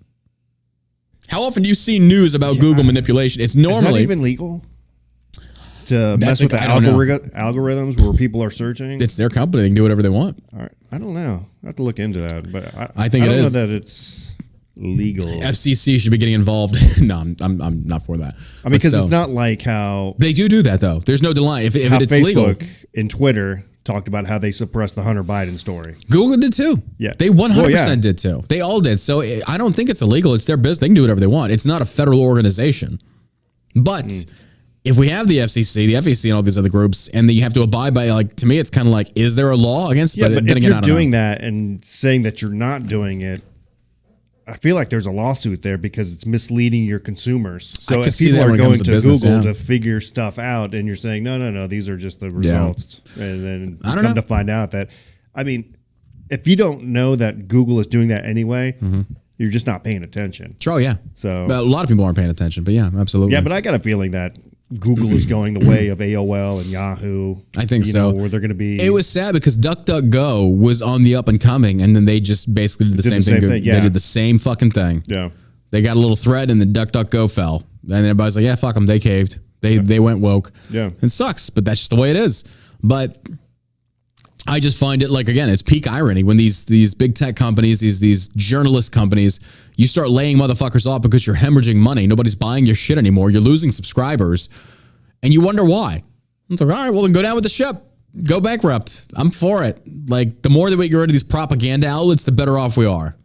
How often do you see news about Google manipulation? It's normally... Is that even legal? To mess with the algorithms where people are searching? It's their company. They can do whatever they want. All right. I don't know. I have to look into that. But I think I don't it is. know that it's legal. FCC should be getting involved. No, I'm not for that. I mean, because it's not like how... They do that, though. There's no denying. If it's Facebook legal... and Twitter talked about how they suppressed the Hunter Biden story. Google did too. Yeah. They 100% did too. They all did. So I don't think it's illegal. It's their business. They can do whatever they want. It's not a federal organization. But if we have the FCC, the FEC, and all these other groups, and then you have to abide by, like, to me, it's kind of like, is there a law against? Yeah, but if you're doing that and saying that you're not doing it, I feel like there's a lawsuit there because it's misleading your consumers. So if people are going to Google to figure stuff out and you're saying, no, these are just the results. Yeah. And then come to find out that, I mean, if you don't know that Google is doing that anyway, you're just not paying attention. Sure, yeah. So a lot of people aren't paying attention, but yeah, absolutely. Yeah, but I got a feeling that Google is going the way of AOL and Yahoo. I think so. Where they're going to be. It was sad because DuckDuckGo was on the up and coming, and then they just basically did the same thing. Yeah. They did the same fucking thing. Yeah. They got a little threat, and then DuckDuckGo fell. And everybody's like, yeah, fuck them. They caved. They went woke. Yeah. It sucks, but that's just the way it is. But I just find it, like, again, it's peak irony when these big tech companies, these journalist companies, you start laying motherfuckers off because you're hemorrhaging money. Nobody's buying your shit anymore. You're losing subscribers, and you wonder why. It's like, all right, well, then go down with the ship. Go bankrupt. I'm for it. Like, the more that we get rid of these propaganda outlets, the better off we are.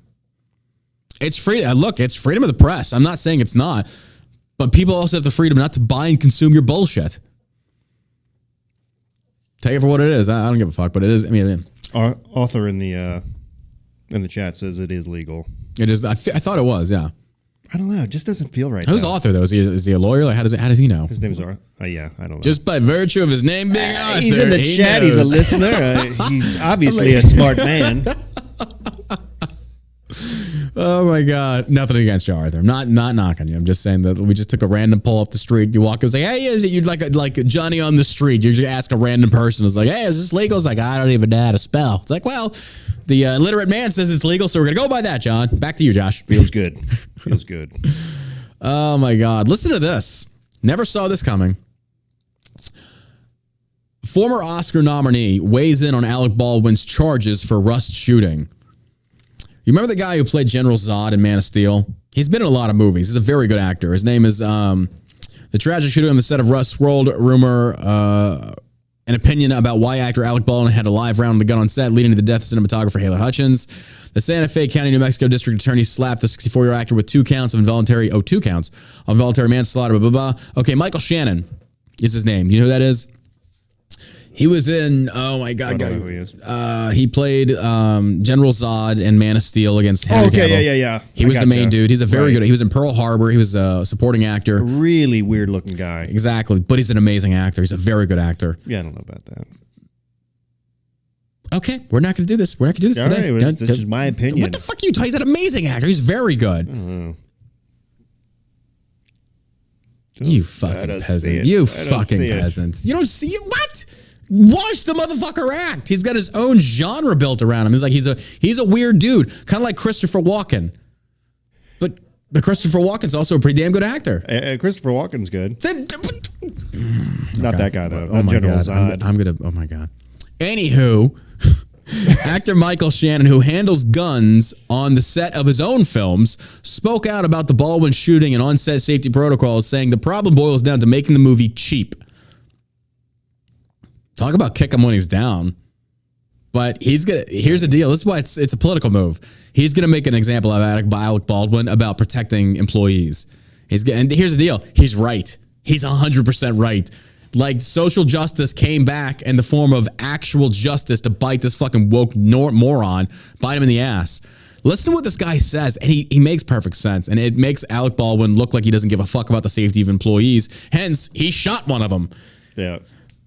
It's free. Look, it's freedom of the press. I'm not saying it's not, but people also have the freedom not to buy and consume your bullshit. Take it for what it is. I don't give a fuck, but it is. I mean, our author in the chat says it is legal. It is. I thought it was. Yeah. I don't know. It just doesn't feel right. Who's the author though? Is he a lawyer? Like, how does he know? His name is Arthur. Yeah, I don't know. Just by virtue of his name being Arthur, he's in the chat. Knows. He's a listener. He's obviously a smart man. Oh my God! Nothing against you, Arthur. I'm not knocking you. I'm just saying that we just took a random pull off the street. You walk, it was like, hey, is it? You'd like Johnny on the street. You just ask a random person. It's like, hey, is this legal? It's like, I don't even know how to spell. It's like, well, the illiterate man says it's legal, so we're gonna go by that. John, back to you, Josh. Feels good. Feels good. Oh my God! Listen to this. Never saw this coming. Former Oscar nominee weighs in on Alec Baldwin's charges for Rust shooting. You remember the guy who played General Zod in Man of Steel? He's been in a lot of movies. He's a very good actor. His name is the tragic shooting on the set of Rust swirled rumor, an opinion about why actor Alec Baldwin had a live round on the gun on set, leading to the death of cinematographer Haley Hutchins. The Santa Fe County, New Mexico District Attorney slapped the 64-year actor with 2 counts of involuntary manslaughter, blah, blah, blah. Okay, Michael Shannon is his name. You know who that is? He was in, oh my God. I don't know who he is. He played General Zod in Man of Steel against Henry Cavill. Yeah. He was the main dude. He's a very good, he was in Pearl Harbor. He was a supporting actor. A really weird looking guy. Exactly. But he's an amazing actor. He's a very good actor. Yeah, I don't know about that. Okay, we're not going to do this. We're not going to do this today. Right, that's just my opinion. What the fuck are you talking? He's an amazing actor. He's very good. I don't know. You fucking peasant. You fucking peasant. You don't see it? What? Watch the motherfucker act. He's got his own genre built around him. He's like he's a weird dude, kind of like Christopher Walken. But Christopher Walken's also a pretty damn good actor. Christopher Walken's good. Not Okay. that guy though. Oh Not my General god. Zod. I'm gonna. Oh my god. Anywho, actor Michael Shannon, who handles guns on the set of his own films, spoke out about the Baldwin shooting and on-set safety protocols, saying the problem boils down to making the movie cheap. Talk about kick him when he's down. But here's the deal. This is why it's a political move. He's gonna make an example of Alec Baldwin about protecting employees. And here's the deal. He's right. He's 100% right. Like, social justice came back in the form of actual justice to bite this fucking woke moron, bite him in the ass. Listen to what this guy says, and he makes perfect sense. And it makes Alec Baldwin look like he doesn't give a fuck about the safety of employees. Hence, he shot one of them. Yeah.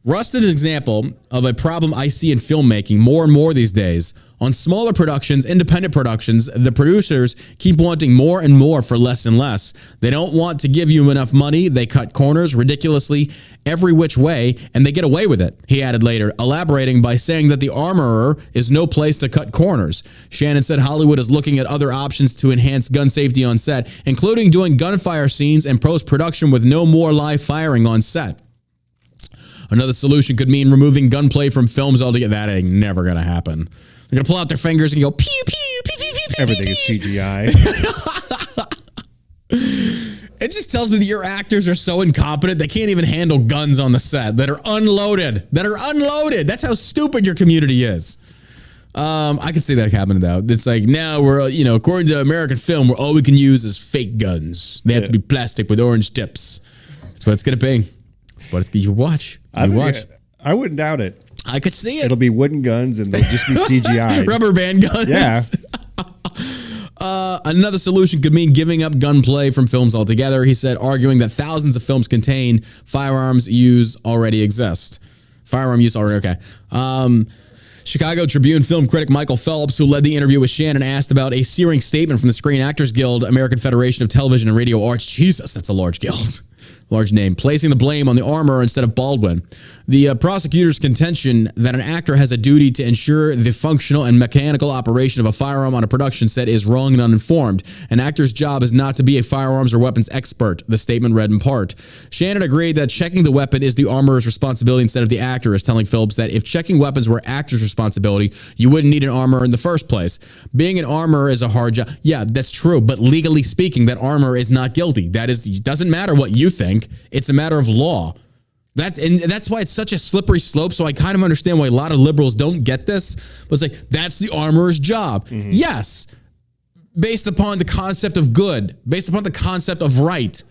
Rust is an example of a problem I see in filmmaking more and more these days. On smaller productions, independent productions, the producers keep wanting more and more for less and less. They don't want to give you enough money. They cut corners ridiculously every which way, and they get away with it, he added later, elaborating by saying that the armorer is no place to cut corners. Shannon said Hollywood is looking at other options to enhance gun safety on set, including doing gunfire scenes and post-production with no more live firing on set. Another solution could mean removing gunplay from films altogether. That ain't never going to happen. They're going to pull out their fingers and go, pew, pew, pew, pew, pew, Everything pew, is pew. CGI. It just tells me that your actors are so incompetent, they can't even handle guns on the set that are unloaded. That's how stupid your community is. I could see that happening, though. It's like, now we're, according to American film, where all we can use is fake guns. They have to be plastic with orange tips. That's what it's going to be. That's what you watch. I wouldn't doubt it. I could see it. It'll be wooden guns and they'll just be CGI. Rubber band guns. Yeah. Another solution could mean giving up gunplay from films altogether, he said, arguing that thousands of films contain firearm use already. Okay. Chicago Tribune film critic Michael Phelps, who led the interview with Shannon, asked about a searing statement from the Screen Actors Guild, American Federation of Television and Radio Arts. Jesus, that's a large guild. Large name, placing the blame on the armorer instead of Baldwin. The prosecutor's contention that an actor has a duty to ensure the functional and mechanical operation of a firearm on a production set is wrong and uninformed. An actor's job is not to be a firearms or weapons expert, the statement read in part. Shannon agreed that checking the weapon is the armorer's responsibility instead of the actor's, telling Phillips that if checking weapons were actor's responsibility, you wouldn't need an armorer in the first place. Being an armorer is a hard job. Yeah, that's true, but legally speaking, that armorer is not guilty. It doesn't matter what you think. It's a matter of law. That's why it's such a slippery slope. So I kind of understand why a lot of liberals don't get this. But it's like, that's the armorer's job. Mm-hmm. Yes, based upon the concept of good, based upon the concept of right.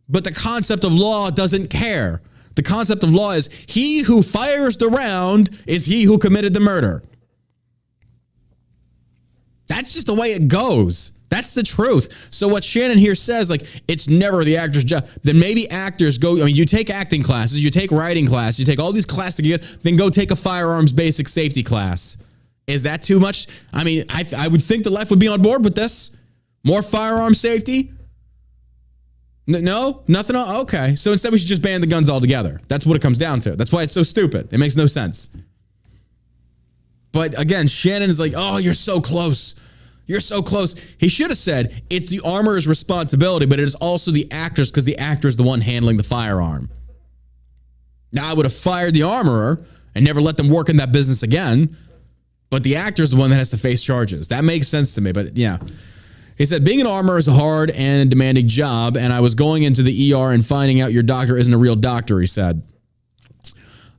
But the concept of law doesn't care. The concept of law is he who fires the round is he who committed the murder. That's just the way it goes. That's the truth. So what Shannon here says, like, it's never the actor's job. Then maybe actors go, you take acting classes, you take writing classes, you take all these classes together, then go take a firearms basic safety class. Is that too much? I mean, I would think the left would be on board with this. More firearm safety? No? Nothing? Okay. So instead we should just ban the guns altogether. That's what it comes down to. That's why it's so stupid. It makes no sense. But again, Shannon is like, oh, you're so close. You're so close. He should have said it's the armorer's responsibility, but it is also the actor's because the actor is the one handling the firearm. Now, I would have fired the armorer and never let them work in that business again, but the actor is the one that has to face charges. That makes sense to me, but yeah. He said, being an armorer is a hard and demanding job, and I was going into the ER and finding out your doctor isn't a real doctor, he said.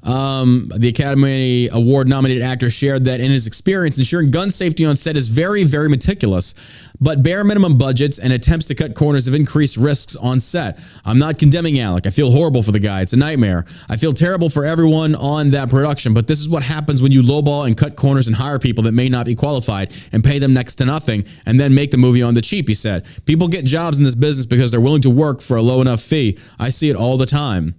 The Academy Award nominated actor shared that in his experience, ensuring gun safety on set is very, very meticulous, but bare minimum budgets and attempts to cut corners have increased risks on set. I'm not condemning Alec. I feel horrible for the guy. It's a nightmare. I feel terrible for everyone on that production, but this is what happens when you lowball and cut corners and hire people that may not be qualified and pay them next to nothing and then make the movie on the cheap, he said. People get jobs in this business because they're willing to work for a low enough fee. I see it all the time.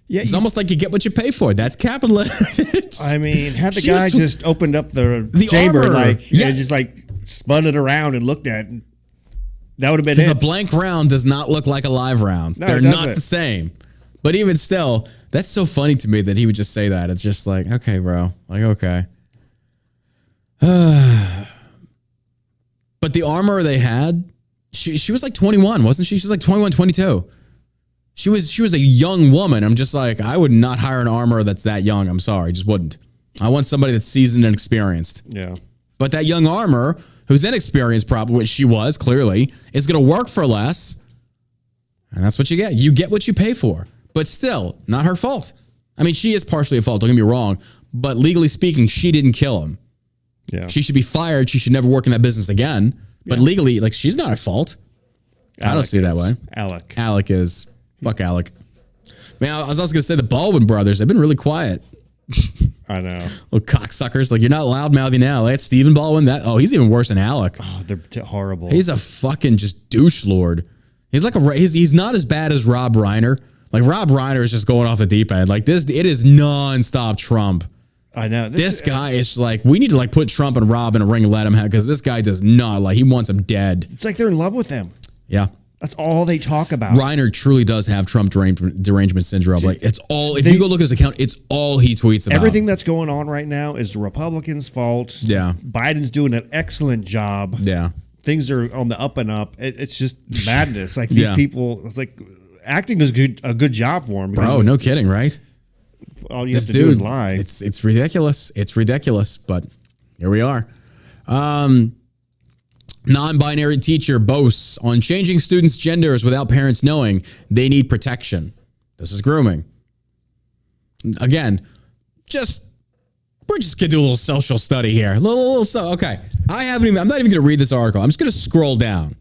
Yeah, it's almost like you get what you pay for. That's capitalism. I mean, had the guy just opened up the chamber armor, and just like spun it around and looked at it, that would have been it. Because a blank round does not look like a live round. No, they're not the same. But even still, That's so funny to me that he would just say that. It's just like, okay, bro. Like, okay. But the armor they had, she was like 21, wasn't she? She's like 21, 22. She was a young woman. I'm just like, I would not hire an armorer that's that young. I'm sorry, just wouldn't. I want somebody that's seasoned and experienced. Yeah. But that young armorer, who's inexperienced, probably, which she was clearly, is going to work for less. And that's what you get. You get what you pay for. But still, not her fault. I mean, she is partially at fault, don't get me wrong. But legally speaking, she didn't kill him. Yeah. She should be fired. She should never work in that business again. But legally, like, she's not at fault. I don't see it that way. Alec is. Fuck Alec. Man, I was also going to say the Baldwin brothers, they've been really quiet. I know. Little cocksuckers. Like, you're not loudmouthy now. That's Stephen Baldwin. He's even worse than Alec. Oh, they're horrible. He's a fucking just douche lord. He's like he's not as bad as Rob Reiner. Like, Rob Reiner is just going off the deep end. Like, it is nonstop Trump. I know. This guy is like, we need to like put Trump and Rob in a ring and let him have, because this guy does not, like, he wants him dead. It's like they're in love with him. Yeah. That's all they talk about. Reiner truly does have Trump derangement syndrome. Like, it's all, if you go look at his account, it's all he tweets about. Everything that's going on right now is the Republicans' fault. Yeah. Biden's doing an excellent job. Yeah. Things are on the up and up. It's just madness. Like, these people, it's like acting is a good job for him. Bro, no kidding, right? All you have to do is lie. It's ridiculous. It's ridiculous, but here we are. Non-binary teacher boasts on changing students' genders without parents knowing they need protection. This is grooming. Again, we're just gonna do a little social study here. Okay. I'm not even gonna read this article. I'm just gonna scroll down.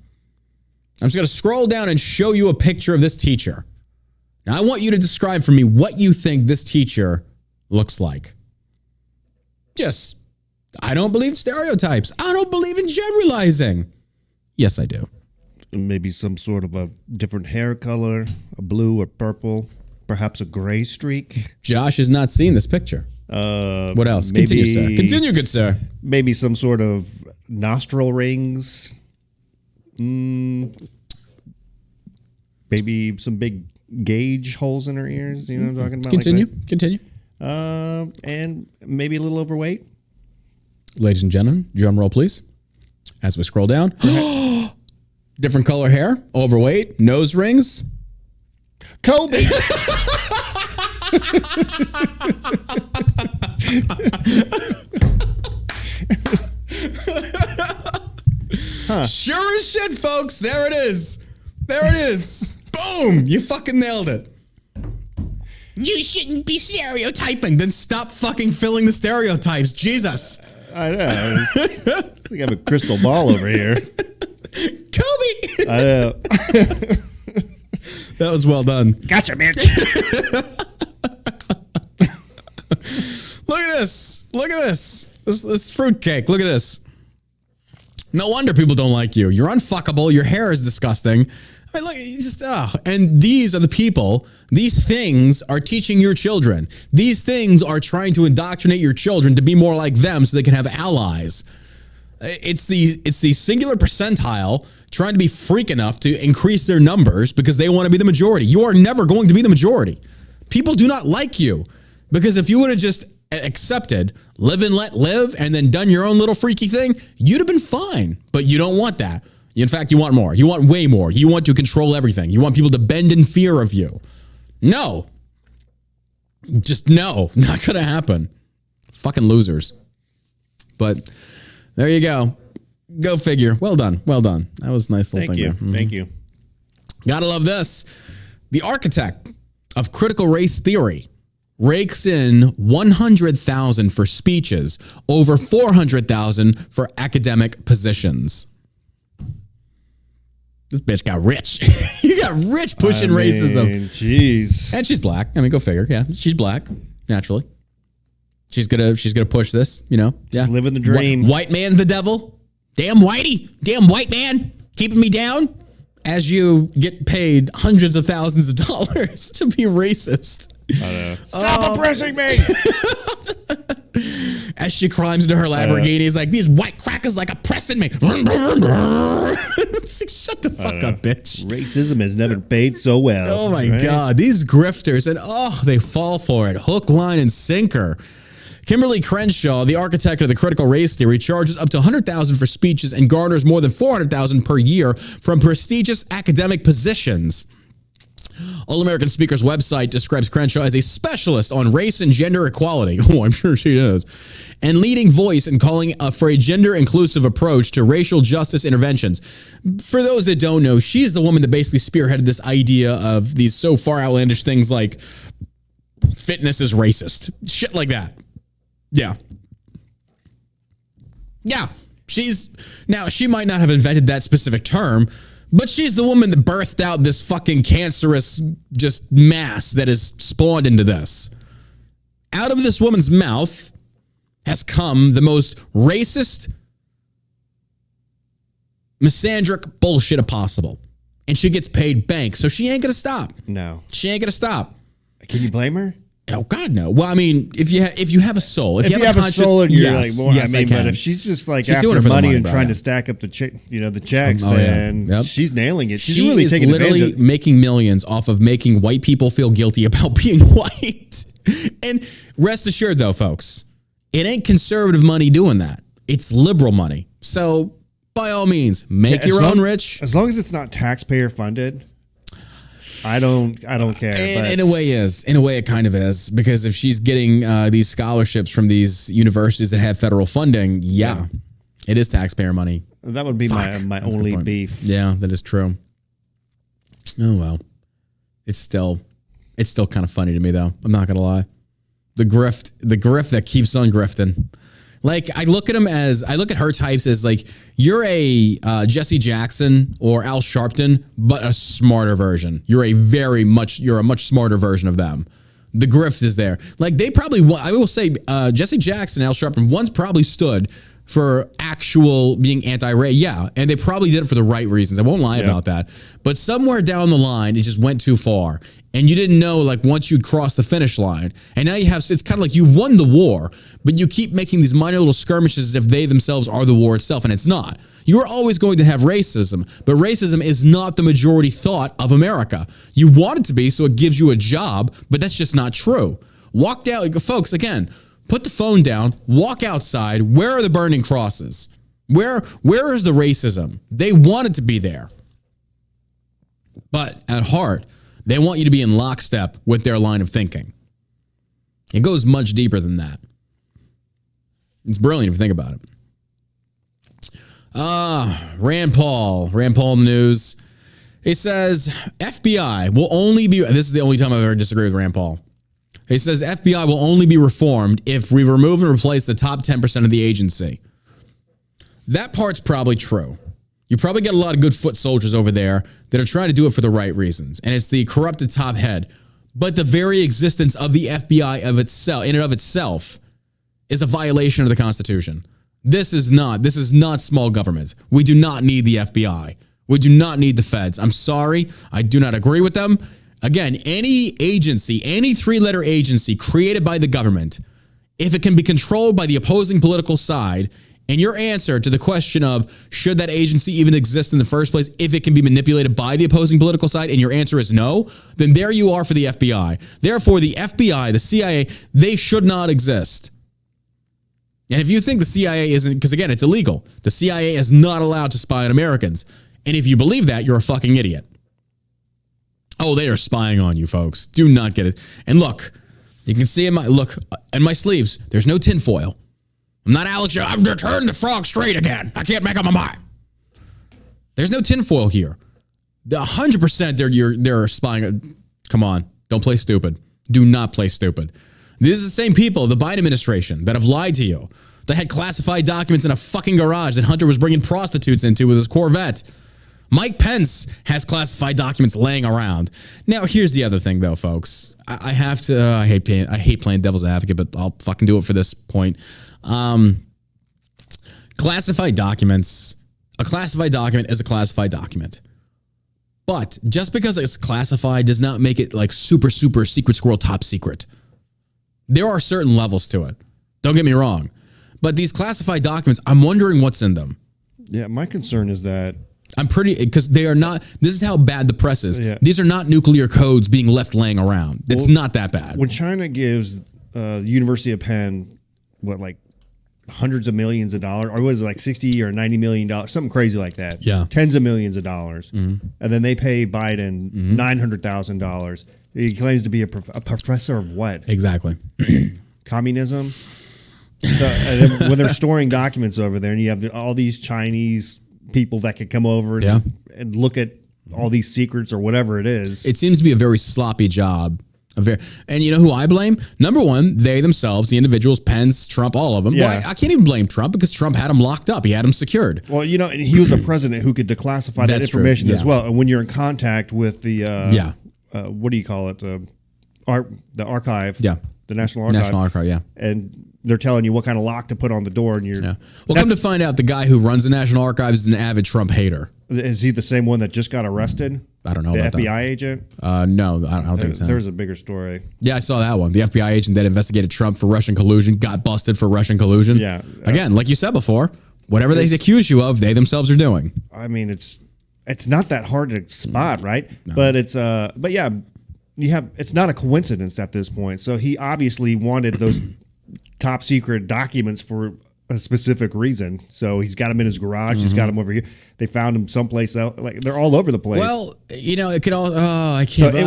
I'm just gonna scroll down and show you a picture of this teacher. Now I want you to describe for me what you think this teacher looks like. I don't believe in stereotypes. I don't believe in generalizing. Yes, I do. Maybe some sort of a different hair color, a blue or purple, perhaps a gray streak. Josh has not seen this picture. What else? Continue, sir. Continue, good sir. Maybe some sort of nostril rings. Maybe some big gauge holes in her ears. You know what I'm talking about? Continue. And maybe a little overweight. Ladies and gentlemen, drum roll, please. As we scroll down. Different color hair, overweight, nose rings. Kobe. Sure as shit, folks. There it is. Boom. You fucking nailed it. You shouldn't be stereotyping. Then stop fucking filling the stereotypes. Jesus. I know. I think I have a crystal ball over here. Kobe. I know. That was well done. Gotcha, man. Look at this. This fruitcake. Look at this. No wonder people don't like you. You're unfuckable. Your hair is disgusting. I mean, look, and these are the people. These things are teaching your children. These things are trying to indoctrinate your children to be more like them so they can have allies. It's the singular percentile trying to be freak enough to increase their numbers because they want to be the majority. You are never going to be the majority. People do not like you because if you would have just accepted, live and let live, and then done your own little freaky thing, you'd have been fine. But you don't want that. In fact, you want more. You want way more. You want to control everything. You want people to bend in fear of you. No. Just no. Not going to happen. Fucking losers. But there you go. Go figure. Well done. That was a nice little thing there. Mm-hmm. Thank you. Gotta love this. The architect of critical race theory rakes in $100,000 for speeches, over $400,000 for academic positions. This bitch got rich. You got rich pushing racism. Jeez. And she's black. I mean, go figure. Yeah, she's black, naturally. She's gonna push this, you know. Yeah. Living the dream. White man the devil. Damn whitey. Damn white man. Keeping me down as you get paid hundreds of thousands of dollars to be racist. I know. Stop oppressing me. As she climbs into her Lamborghini, he's like, these white crackers like oppressing me. Shut the fuck up, bitch. Racism has never paid so well. Oh my God. These grifters, and they fall for it. Hook, line, and sinker. Kimberly Crenshaw, the architect of the critical race theory, charges up to $100,000 for speeches and garners more than $400,000 per year from prestigious academic positions. All American Speakers website describes Crenshaw as a specialist on race and gender equality. Oh, I'm sure she is. And leading voice in calling for a gender-inclusive approach to racial justice interventions. For those that don't know, she's the woman that basically spearheaded this idea of these so far outlandish things like fitness is racist. Shit like that. Yeah. Yeah. She might not have invented that specific term, but she's the woman that birthed out this fucking cancerous just mass that has spawned into this. Out of this woman's mouth has come the most racist, misandric bullshit possible. And she gets paid bank, so she ain't gonna stop. No. She ain't gonna stop. Can you blame her? Oh God, no. Well, I mean, if you have a soul, if you have a soul, and you're yes, like, well, yes, I mean, but if she's just like she's after doing it for money the and trying bro. to stack up the checks, Oh, then yeah. Yep. she's nailing it. She's she really is taking literally advantage of making millions off of making white people feel guilty about being white. And rest assured, though, folks, it ain't conservative money doing that. It's liberal money. So by all means, make your own rich. As long as it's not taxpayer funded. I don't care. In a way, it kind of is, because if she's getting these scholarships from these universities that have federal funding, it is taxpayer money. That would be my only beef. Yeah, that is true. Oh well, it's still kind of funny to me though. I'm not gonna lie. The grift that keeps on grifting. Like, I look at her types as like, you're a Jesse Jackson or Al Sharpton, but a smarter version. You're a much smarter version of them. The grift is there. Like, they probably, I will say, Jesse Jackson and Al Sharpton once probably stood for actual being anti-race. Yeah, and they probably did it for the right reasons. I won't lie about that. But somewhere down the line, it just went too far. And you didn't know, like, once you'd crossed the finish line. And now it's kind of like you've won the war, but you keep making these minor little skirmishes as if they themselves are the war itself, and it's not. You're always going to have racism, but racism is not the majority thought of America. You want it to be, so it gives you a job, but that's just not true. Walk down, folks, again, put the phone down, walk outside. Where are the burning crosses? Where is the racism? They want it to be there. But at heart, they want you to be in lockstep with their line of thinking. It goes much deeper than that. It's brilliant if you think about it. Rand Paul in the news. He says FBI will only be, this is the only time I've ever disagreed with Rand Paul. He says FBI will only be reformed if we remove and replace the top 10% of the agency. That part's probably true. You probably get a lot of good foot soldiers over there that are trying to do it for the right reasons. And it's the corrupted top head. But the very existence of the FBI in and of itself is a violation of the Constitution. This is not small government. We do not need the FBI. We do not need the feds. I'm sorry. I do not agree with them. Again, any agency, any three-letter agency created by the government, if it can be controlled by the opposing political side, and your answer to the question of should that agency even exist in the first place, if it can be manipulated by the opposing political side, and your answer is no, then there you are for the FBI. Therefore, the FBI, the CIA, they should not exist. And if you think the CIA isn't, because again, it's illegal. The CIA is not allowed to spy on Americans. And if you believe that, you're a fucking idiot. Oh, they are spying on you, folks. Do not get it. And look, you can see in my sleeves, there's no tinfoil. I'm not Alex. I've turned the frog straight again. I can't make up my mind. There's no tinfoil here. 100% they're spying. Come on. Don't play stupid. Do not play stupid. These are the same people, the Biden administration, that have lied to you. That had classified documents in a fucking garage that Hunter was bringing prostitutes into with his Corvette. Mike Pence has classified documents laying around. Now, here's the other thing, though, folks. I have to. I hate playing devil's advocate, but I'll fucking do it for this point. Classified documents. A classified document is a classified document. But just because it's classified does not make it like super, super secret squirrel top secret. There are certain levels to it. Don't get me wrong. But these classified documents, I'm wondering what's in them. Yeah, my concern is that because they are not, this is how bad the press is. Yeah. These are not nuclear codes being left laying around. It's not that bad. When China gives University of Penn, like hundreds of millions of dollars, or was it like 60 or 90 million dollars, something crazy like that. Yeah. Tens of millions of dollars. And then they pay Biden $900,000. He claims to be a professor of what? Exactly. Communism. So and then when they're storing documents over there, and you have all these Chinese people that could come over and look at all these secrets or whatever it is. It seems to be a very sloppy job. And you know who I blame? Number one, they themselves, the individuals, Pence, Trump, all of them. Yeah. Well, I can't even blame Trump because Trump had them locked up. He had them secured. Well, you know, and he was a president who could declassify that information as well. And when you're in contact with the, what do you call it? The archive. Yeah. The National Archive. National Archive, yeah. And they're telling you what kind of lock to put on the door. And you're. Yeah. Well, come to find out, the guy who runs the National Archives is an avid Trump hater. Is he the same one that just got arrested? I don't know the about FBI that. agent? No, I don't think it's him. There's a bigger story. Yeah, I saw that one. The FBI agent that investigated Trump for Russian collusion got busted for Russian collusion. Yeah. Again, like you said before, whatever they accuse you of, they themselves are doing. I mean, it's not that hard to spot, right? No. But yeah, it's not a coincidence at this point. So he obviously wanted those top secret documents for a specific reason. So he's got them in his garage. He's got them over here. They found them someplace else. Like they're all over the place. Well, you know, it could all. Oh, I can't. So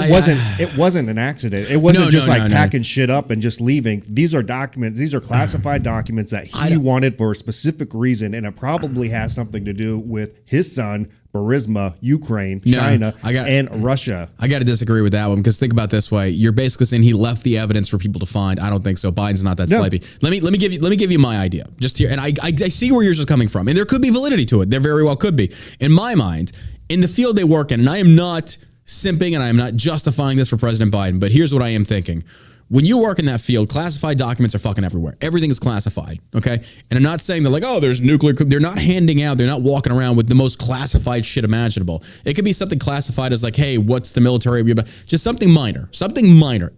it wasn't an accident. It wasn't packing shit up and just leaving. These are documents. These are classified documents that he wanted for a specific reason, and it probably has something to do with his son, Burisma, Ukraine, China, and Russia. I got to disagree with that one because think about it this way: you're basically saying he left the evidence for people to find. I don't think so. Biden's not that sleepy. Let me give you my idea just here, and I see where yours is coming from, and there could be validity to it. There very well could be. In my mind, in the field they work in, and I am not simping and I am not justifying this for President Biden, but here's what I am thinking. When you work in that field, classified documents are fucking everywhere. Everything is classified, okay? And I'm not saying they're like, oh, there's nuclear. They're not handing out, they're not walking around with the most classified shit imaginable. It could be something classified as like, hey, what's the military? Just something minor.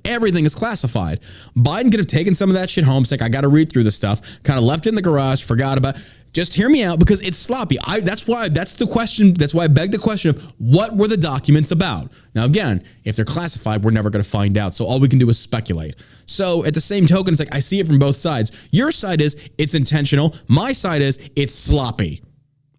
Everything is classified. Biden could have taken some of that shit home, like, I got to read through this stuff, kind of left it in the garage, forgot about it. Just hear me out because it's sloppy. That's why I beg the question of what were the documents about? Now, again, if they're classified, we're never going to find out. So all we can do is speculate. So at the same token, it's like I see it from both sides. Your side is it's intentional. My side is it's sloppy.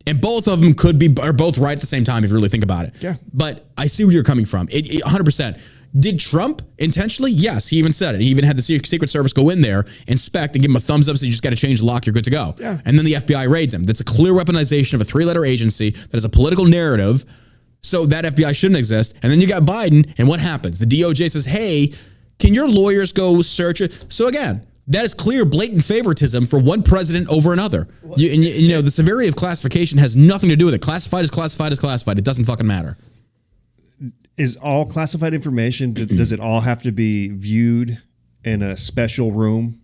And both of them are both right at the same time if you really think about it. Yeah. But I see where you're coming from. 100%. Did Trump intentionally? Yes, he even said it. He even had the Secret Service go in there, inspect, and give him a thumbs up, so you just got to change the lock, you're good to go. Yeah. And then the FBI raids him. That's a clear weaponization of a three-letter agency that has a political narrative, so that FBI shouldn't exist. And then you got Biden, and what happens? The DOJ says, hey, can your lawyers go search it? So again, that is clear, blatant favoritism for one president over another. You know, the severity of classification has nothing to do with it. Classified is classified is classified. It doesn't fucking matter. Is all classified information, does it all have to be viewed in a special room?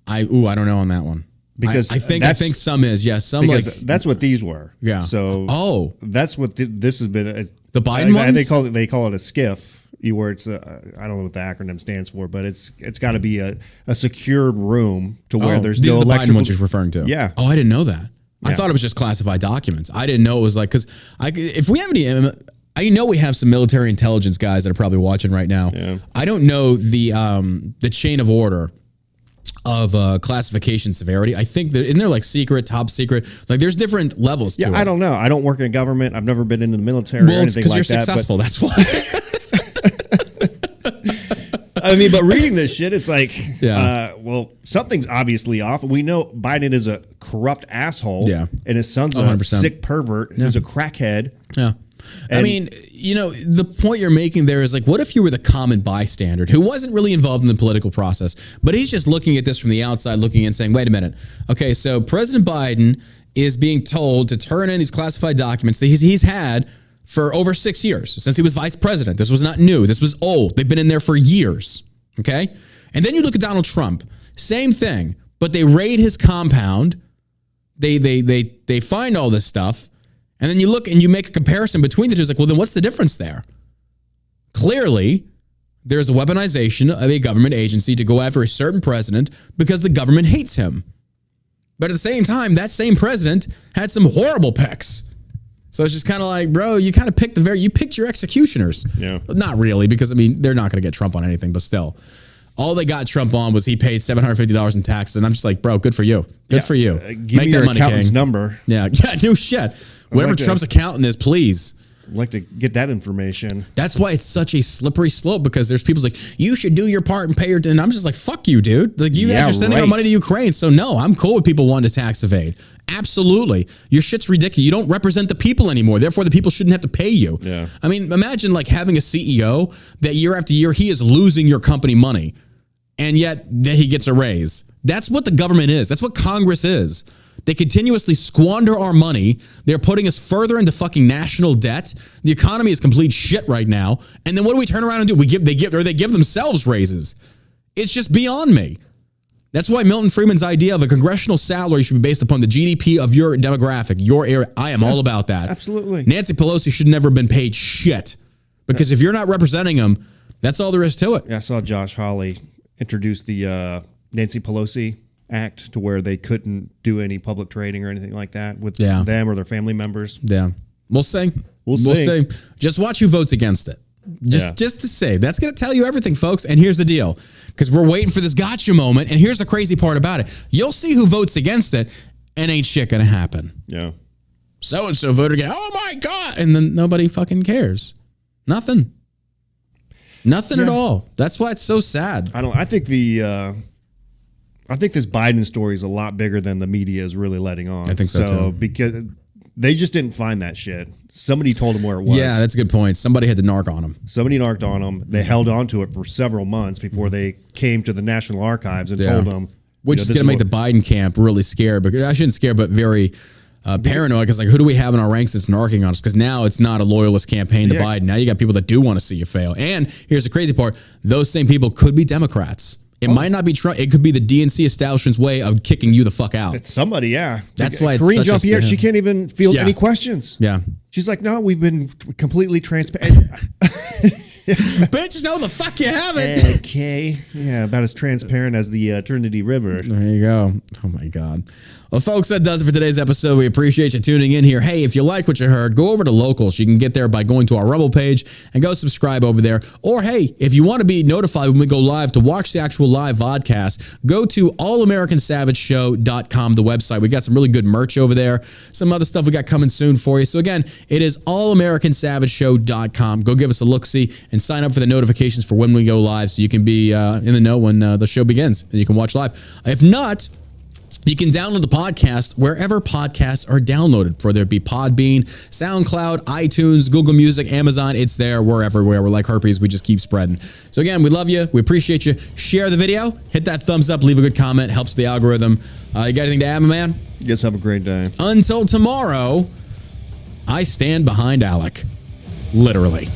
I don't know on that one. Because I think some is. Yes, some like that's what these were. Yeah. So that's what this has been. The Biden ones? They call it a SCIF. Where it's I don't know what the acronym stands for, but it's got to be a secured room to where there's no electrical. These are the Biden ones you're referring to. Yeah. Oh, I didn't know that. Yeah. I thought it was just classified documents. I didn't know it was like because if we have any. I know we have some military intelligence guys that are probably watching right now. Yeah. I don't know the chain of order of classification severity. I think that in there like secret, top secret, like there's different levels to it. I don't know. I don't work in government. I've never been into the military or anything like that. Well, it's because you're successful. That's why. I mean, but reading this shit, it's like, well, something's obviously off. We know Biden is a corrupt asshole. Yeah. And his son's 100%. A sick pervert. He's a crackhead. Yeah. I mean, you know, the point you're making there is like, what if you were the common bystander who wasn't really involved in the political process, but he's just looking at this from the outside, looking in saying, wait a minute. Okay, so President Biden is being told to turn in these classified documents that he's had for over 6 years since he was vice president. This was not new. This was old. They've been in there for years. Okay. And then you look at Donald Trump, same thing, but they raid his compound. They find all this stuff. And then you look and you make a comparison between the two. It's like, well, then what's the difference there? Clearly, there's a weaponization of a government agency to go after a certain president because the government hates him. But at the same time, that same president had some horrible pecs. So it's just kind of like, bro, you kind of picked you picked your executioners. Yeah. But not really, because I mean, they're not going to get Trump on anything, but still. All they got Trump on was he paid $750 in taxes. And I'm just like, bro, good for you. Good for you. Give me your accountant's number. Yeah. Yeah, no shit. Whatever Trump's accountant is, please. I'd like to get that information. That's why it's such a slippery slope, because there's people like, you should do your part and pay your... And I'm just like, fuck you, dude. Like, you guys are sending our money to Ukraine. So no, I'm cool with people wanting to tax evade. Absolutely. Your shit's ridiculous. You don't represent the people anymore. Therefore, the people shouldn't have to pay you. Yeah. I mean, imagine like having a CEO that year after year, he is losing your company money. And yet then he gets a raise. That's what the government is. That's what Congress is. They continuously squander our money. They're putting us further into fucking national debt. The economy is complete shit right now. And then what do we turn around and do? They give themselves raises. It's just beyond me. That's why Milton Friedman's idea of a congressional salary should be based upon the GDP of your demographic, your area. I am all about that. Absolutely. Nancy Pelosi should never have been paid shit, because if you're not representing them, that's all there is to it. Yeah, I saw Josh Hawley introduce the Nancy Pelosi Act to where they couldn't do any public trading or anything like that with them or their family members. Yeah. We'll see. We'll see. Just watch who votes against it. Just to say, that's going to tell you everything, folks. And here's the deal, because we're waiting for this gotcha moment. And here's the crazy part about it. You'll see who votes against it, and ain't shit going to happen. Yeah. So-and-so voted again. Oh, my God. And then nobody fucking cares. Nothing at all. That's why it's so sad. I think this Biden story is a lot bigger than the media is really letting on. I think so too. Because they just didn't find that shit. Somebody told them where it was. Yeah, that's a good point. Somebody had to narc on them. Somebody narked on them. They held on to it for several months before they came to the National Archives and told them. Which is going to make the Biden camp really scared. But I shouldn't scare, but very paranoid, because like, who do we have in our ranks that's narking on us? Because now it's not a loyalist campaign to Biden. Now you got people that do want to see you fail. And here's the crazy part. Those same people could be Democrats. It might not be Trump. It could be the DNC establishment's way of kicking you the fuck out. It's somebody, yeah. That's why it's Karine such Jean-Pierre, she can't even field any questions. Yeah. She's like, no, we've been completely transparent. Bitch, no, the fuck you haven't. Okay. Yeah, about as transparent as the Trinity River. There you go. Oh, my God. Well, folks, that does it for today's episode. We appreciate you tuning in here. Hey, if you like what you heard, go over to Locals. You can get there by going to our Rumble page and go subscribe over there. Or, hey, if you want to be notified when we go live to watch the actual live vodcast, go to allamericансavageshow.com, the website. We got some really good merch over there. Some other stuff we got coming soon for you. So, again, it is allamericансavageshow.com. Go give us a look-see and sign up for the notifications for when we go live so you can be in the know when the show begins and you can watch live. If not, you can download the podcast wherever podcasts are downloaded, whether it be Podbean, SoundCloud, iTunes, Google Music, Amazon. It's there. We're everywhere. We're like herpes. We just keep spreading. So again, we love you. We appreciate you. Share the video. Hit that thumbs up. Leave a good comment. Helps the algorithm. You got anything to add, my man? Yes, have a great day. Until tomorrow, I stand behind Alec. Literally.